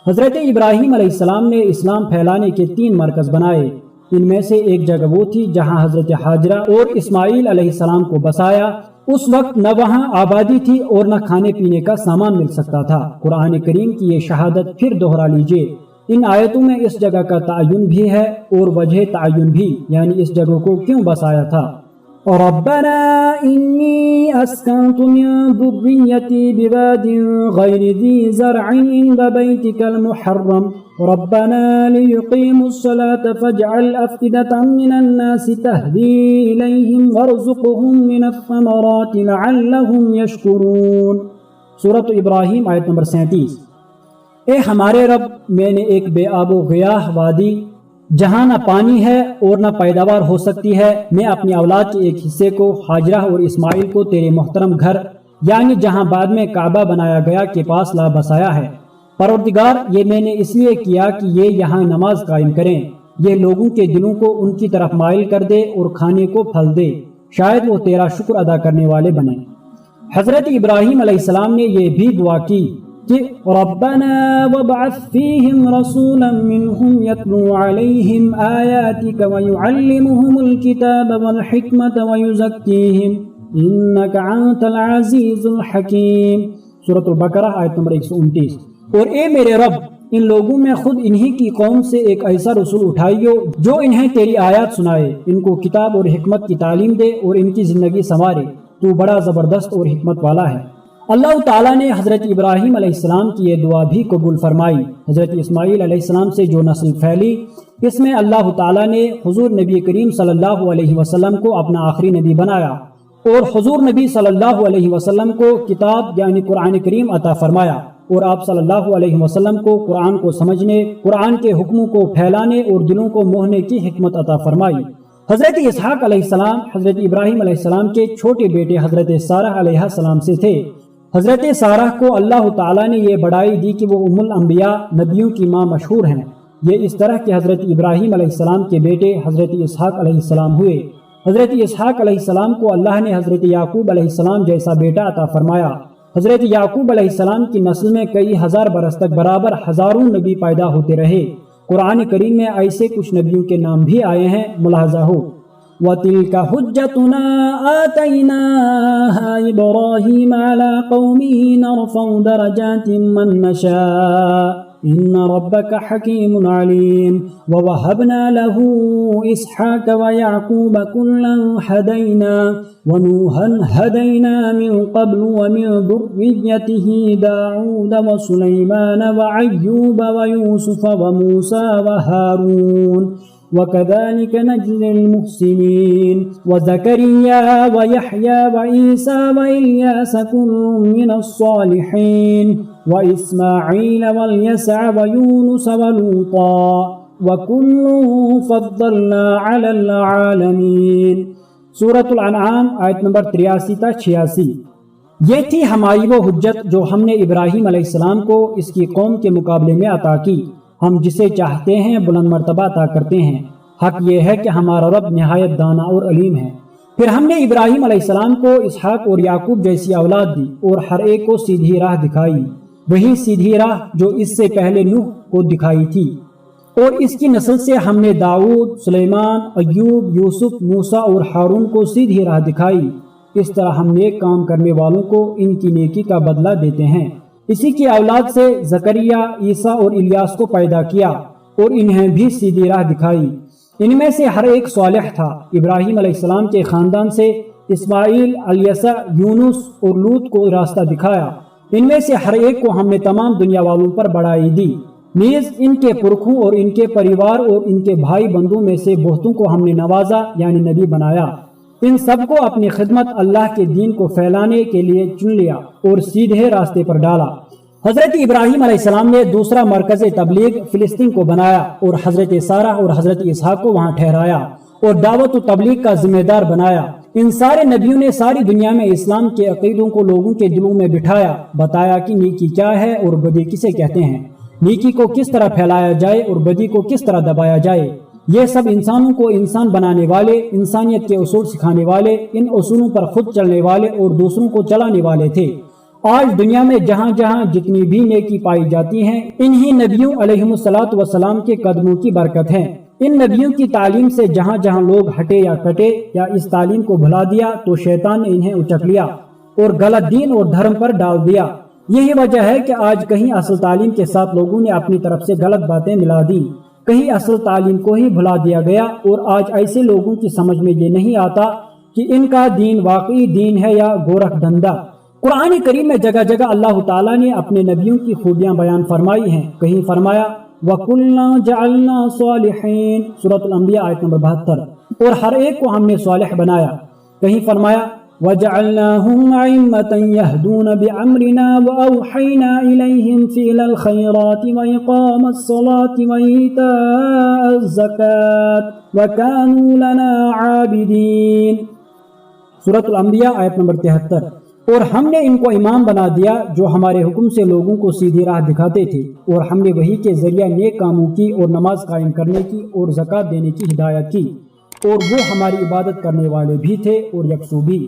حضرت ابراہیم علیہ السلام نے اسلام پھیلانے کے 3 مرکز بنائے، ان میں سے ایک جگہ وہ تھی جہاں حضرت حاجرہ اور اسماعیل علیہ السلام کو بسایا۔ اس وقت نہ وہاں آبادی تھی اور نہ کھانے پینے کا سامان مل سکتا تھا۔ قرآن کریم کی یہ شہادت پھر دوہرا لیجئے، ان آیتوں میں اس جگہ کا تعین بھی ہے اور وجہ تعین بھی، یعنی اس جگہ کو کیوں بسایا تھا۔ ربنا انی اسکنت من ذریتی بواد غیر ذی زرع عند بیتک المحرم ربنا لیقیموا الصلاة فاجعل افئدة من الناس تہدی الیہم وارزقہم من الثمرات لعلہم یشکرون۔ سورۃ ابراہیم آیت نمبر 37۔ اے ہمارے رب، میں نے ایک بے آب و گیاہ وادی جہاں نہ پانی ہے اور نہ پیداوار ہو سکتی ہے، میں اپنی اولاد کے ایک حصے کو حاجرہ اور اسماعیل کو تیرے محترم گھر یعنی جہاں بعد میں کعبہ بنایا گیا کے پاس لا بسایا ہے۔ پروردگار، یہ میں نے اس لیے کیا کہ یہ یہاں نماز قائم کریں، یہ لوگوں کے دلوں کو ان کی طرف مائل کر دے اور کھانے کو پھل دے، شاید وہ تیرا شکر ادا کرنے والے بنیں۔ حضرت ابراہیم علیہ السلام نے یہ بھی دعا کی کہ ربنا وابعث فیہم رسولا منہم یتلو علیہم آیاتک ویعلمہم الکتاب والحکمت ویزکیہم انک انت العزیز الحکیم۔ سورۃ البقرہ آیت نمبر 129۔ اور اے میرے رب، ان لوگوں میں خود انہی کی قوم سے ایک ایسا رسول اٹھائیو جو انہیں تیری آیات سنائے، ان کو کتاب اور حکمت کی تعلیم دے اور ان کی زندگی سنوارے، تو بڑا زبردست اور حکمت والا ہے۔ اللہ تعالیٰ نے حضرت ابراہیم علیہ السلام کی یہ دعا بھی قبول فرمائی۔ حضرت اسماعیل علیہ السلام سے جو نسل پھیلی، اس میں اللہ تعالیٰ نے حضور نبی کریم صلی اللہ علیہ وسلم کو اپنا آخری نبی بنایا اور حضور نبی صلی اللہ علیہ وسلم کو کتاب یعنی قرآن کریم عطا فرمایا، اور آپ صلی اللہ علیہ وسلم کو قرآن کو سمجھنے، قرآن کے حکموں کو پھیلانے اور دلوں کو موہنے کی حکمت عطا فرمائی۔ حضرت اسحاق علیہ السلام حضرت ابراہیم علیہ السلام کے چھوٹے بیٹے حضرت سارہ علیہ السلام سے تھے۔ حضرت سارہ کو اللہ تعالیٰ نے یہ بڑائی دی کہ وہ ام الانبیاء، نبیوں کی ماں مشہور ہیں۔ یہ اس طرح کہ حضرت ابراہیم علیہ السلام کے بیٹے حضرت اسحاق علیہ السلام ہوئے۔ حضرت اسحاق علیہ السلام کو اللہ نے حضرت یعقوب علیہ السلام جیسا بیٹا عطا فرمایا۔ حضرت یعقوب علیہ السلام کی نسل میں کئی ہزار برس تک برابر ہزاروں نبی پیدا ہوتے رہے۔ قرآن کریم میں ایسے کچھ نبیوں کے نام بھی آئے ہیں، ملاحظہ ہو۔ وَتِلْكَ حُجَّتُنَا آتَيْنَاهَا إِبْرَاهِيمَ عَلَى قَوْمِهِ نَرْفَعُ دَرَجَاتٍ مَّن نَّشَاءُ إِنَّ رَبَّكَ حَكِيمٌ عَلِيمٌ وَوَهَبْنَا لَهُ إِسْحَاقَ وَيَعْقُوبَ كُلًّا هَدَيْنَا وَنُوحًا هَدَيْنَا مِن قَبْلُ وَمِن ذُرِّيَّتِهِ دَاوُودَ وَسُلَيْمَانَ وَأَيُّوبَ وَيُوسُفَ وَمُوسَى وَهَارُونَ وَكَذَلِكَ نَجْزِي الْمُحْسِنِينَ وَزَكَرِيَّا وَيَحْيَى وَعِيسَى وَإِلْيَاسَ كُلٌّ مِّنَ الصَّالِحِينَ وَإِسْمَاعِيلَ وَالْيَسَعَ وَيُونُسَ وَلُوطًا وَكُلٌّ فَضَّلْنَا عَلَى الْعَالَمِينَ۔ سورۃ الانعام آیت نمبر 83 تا 86۔ یہ تھی ہماری وہ حجت جو ہم نے ابراہیم علیہ السلام کو اس کی قوم کے مقابلے میں عطا کی۔ ہم جسے چاہتے ہیں بلند مرتبہ عطا کرتے ہیں۔ حق یہ ہے کہ ہمارا رب نہایت دانا اور علیم ہے۔ پھر ہم نے ابراہیم علیہ السلام کو اسحاق اور یعقوب جیسی اولاد دی اور ہر ایک کو سیدھی راہ دکھائی، وہی سیدھی راہ جو اس سے پہلے نوح کو دکھائی تھی، اور اس کی نسل سے ہم نے داؤد، سلیمان، ایوب، یوسف، موسیٰ اور ہارون کو سیدھی راہ دکھائی۔ اس طرح ہم نیک کام کرنے والوں کو ان کی نیکی کا بدلہ دیتے ہیں۔ اسی کی اولاد سے زکریا، عیسیٰ اور الیاس کو پیدا کیا اور انہیں بھی سیدھی راہ دکھائی۔ ان میں سے ہر ایک صالح تھا۔ ابراہیم علیہ السلام کے خاندان سے اسماعیل، الیسع، یونس اور لوط کو راستہ دکھایا۔ ان میں سے ہر ایک کو ہم نے تمام دنیا والوں پر بڑائی دی۔ نیز ان کے پرکھوں اور ان کے پریوار اور ان کے بھائی بندوں میں سے بہتوں کو ہم نے نوازا یعنی نبی بنایا۔ ان سب کو اپنی خدمت اللہ کے دین کو پھیلانے کے لیے چن لیا اور سیدھے راستے پر ڈالا۔ حضرت ابراہیم علیہ السلام نے دوسرا مرکز تبلیغ فلسطین کو بنایا اور حضرت سارہ اور حضرت اسحاق کو وہاں ٹھہرایا اور دعوت و تبلیغ کا ذمہ دار بنایا۔ ان سارے نبیوں نے ساری دنیا میں اسلام کے عقیدوں کو لوگوں کے دلوں میں بٹھایا، بتایا کہ نیکی کیا ہے اور بدی کسے کہتے ہیں، نیکی کو کس طرح پھیلایا جائے اور بدی کو کس طرح دبایا جائے۔ یہ سب انسانوں کو انسان بنانے والے، انسانیت کے اصول سکھانے والے، ان اصولوں پر خود چلنے والے اور دوسروں کو چلانے والے تھے۔ آج دنیا میں جہاں جہاں جتنی بھی نیکی پائی جاتی ہیں، انہی نبیوں علیہ السلام کے قدموں کی برکت ہے۔ ان نبیوں کی تعلیم سے جہاں جہاں لوگ ہٹے یا کٹے یا اس تعلیم کو بھلا دیا تو شیطان نے انہیں اچک لیا اور غلط دین اور دھرم پر ڈال دیا۔ یہی وجہ ہے کہ آج کہیں اصل تعلیم کے ساتھ لوگوں نے اپنی طرف سے غلط باتیں ملا دی، کہیں اصل تعلیم کو ہی بھلا دیا گیا، اور آج ایسے لوگوں کی سمجھ میں یہ نہیں آتا کہ ان کا دین واقعی دین ہے یا گورکھ دھندا۔ قرآن کریم میں جگہ جگہ اللہ تعالیٰ نے اپنے نبیوں کی خوبیاں بیان فرمائی ہیں۔ کہیں فرمایا وَكُلًّا جَعَلْنَا صَالِحِينَ سورۃ الانبیاء آیت نمبر 72، اور ہر ایک کو ہم نے صالح بنایا۔ کہیں فرمایا وَجَعَلْنَاهُمْ أَئِمَّةً يَهْدُونَ بِأَمْرِنَا وَأَوْحَيْنَا إِلَيْهِمْ فِعْلَ الْخَيْرَاتِ وَإِقَامَ الصَّلَاةِ وَإِيتَاءَ الزَّكَاةِ وَكَانُوا لَنَا عَابِدِينَ سورۃ الانبیاء آیت نمبر 73۔ اور ہم نے ان کو امام بنا دیا جو ہمارے حکم سے لوگوں کو سیدھی راہ دکھاتے تھے، اور ہم نے وحی کے ذریعہ نیک کاموں کی اور نماز قائم کرنے کی اور زکوٰۃ دینے کی ہدایت کی، اور وہ ہماری عبادت کرنے والے بھی تھے اور یکسو بھی۔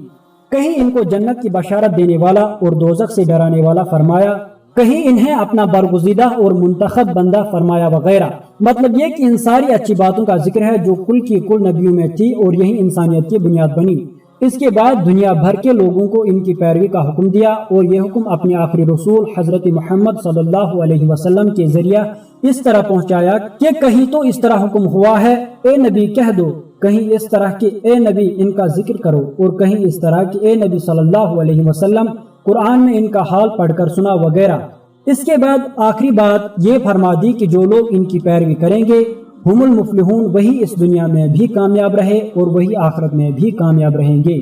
کہیں ان کو جنت کی بشارت دینے والا اور دوزخ سے ڈرانے والا فرمایا، کہیں انہیں اپنا برگزیدہ اور منتخب بندہ فرمایا وغیرہ۔ مطلب یہ کہ ان ساری اچھی باتوں کا ذکر ہے جو کل کی کل نبیوں میں تھی، اور یہی انسانیت کی بنیاد بنی۔ اس کے بعد دنیا بھر کے لوگوں کو ان کی پیروی کا حکم دیا، اور یہ حکم اپنے آخری رسول حضرت محمد صلی اللہ علیہ وسلم کے ذریعہ اس طرح پہنچایا کہ کہیں تو اس طرح حکم ہوا ہے اے نبی کہہ دو، کہیں اس طرح کہ اے نبی ان کا ذکر کرو، اور کہیں اس طرح کہ اے نبی صلی اللہ علیہ وسلم قرآن میں ان کا حال پڑھ کر سنا وغیرہ۔ اس کے بعد آخری بات یہ فرما دی کہ جو لوگ ان کی پیروی کریں گے ہم المفلحون، وہی اس دنیا میں بھی کامیاب رہے اور وہی آخرت میں بھی کامیاب رہیں گے۔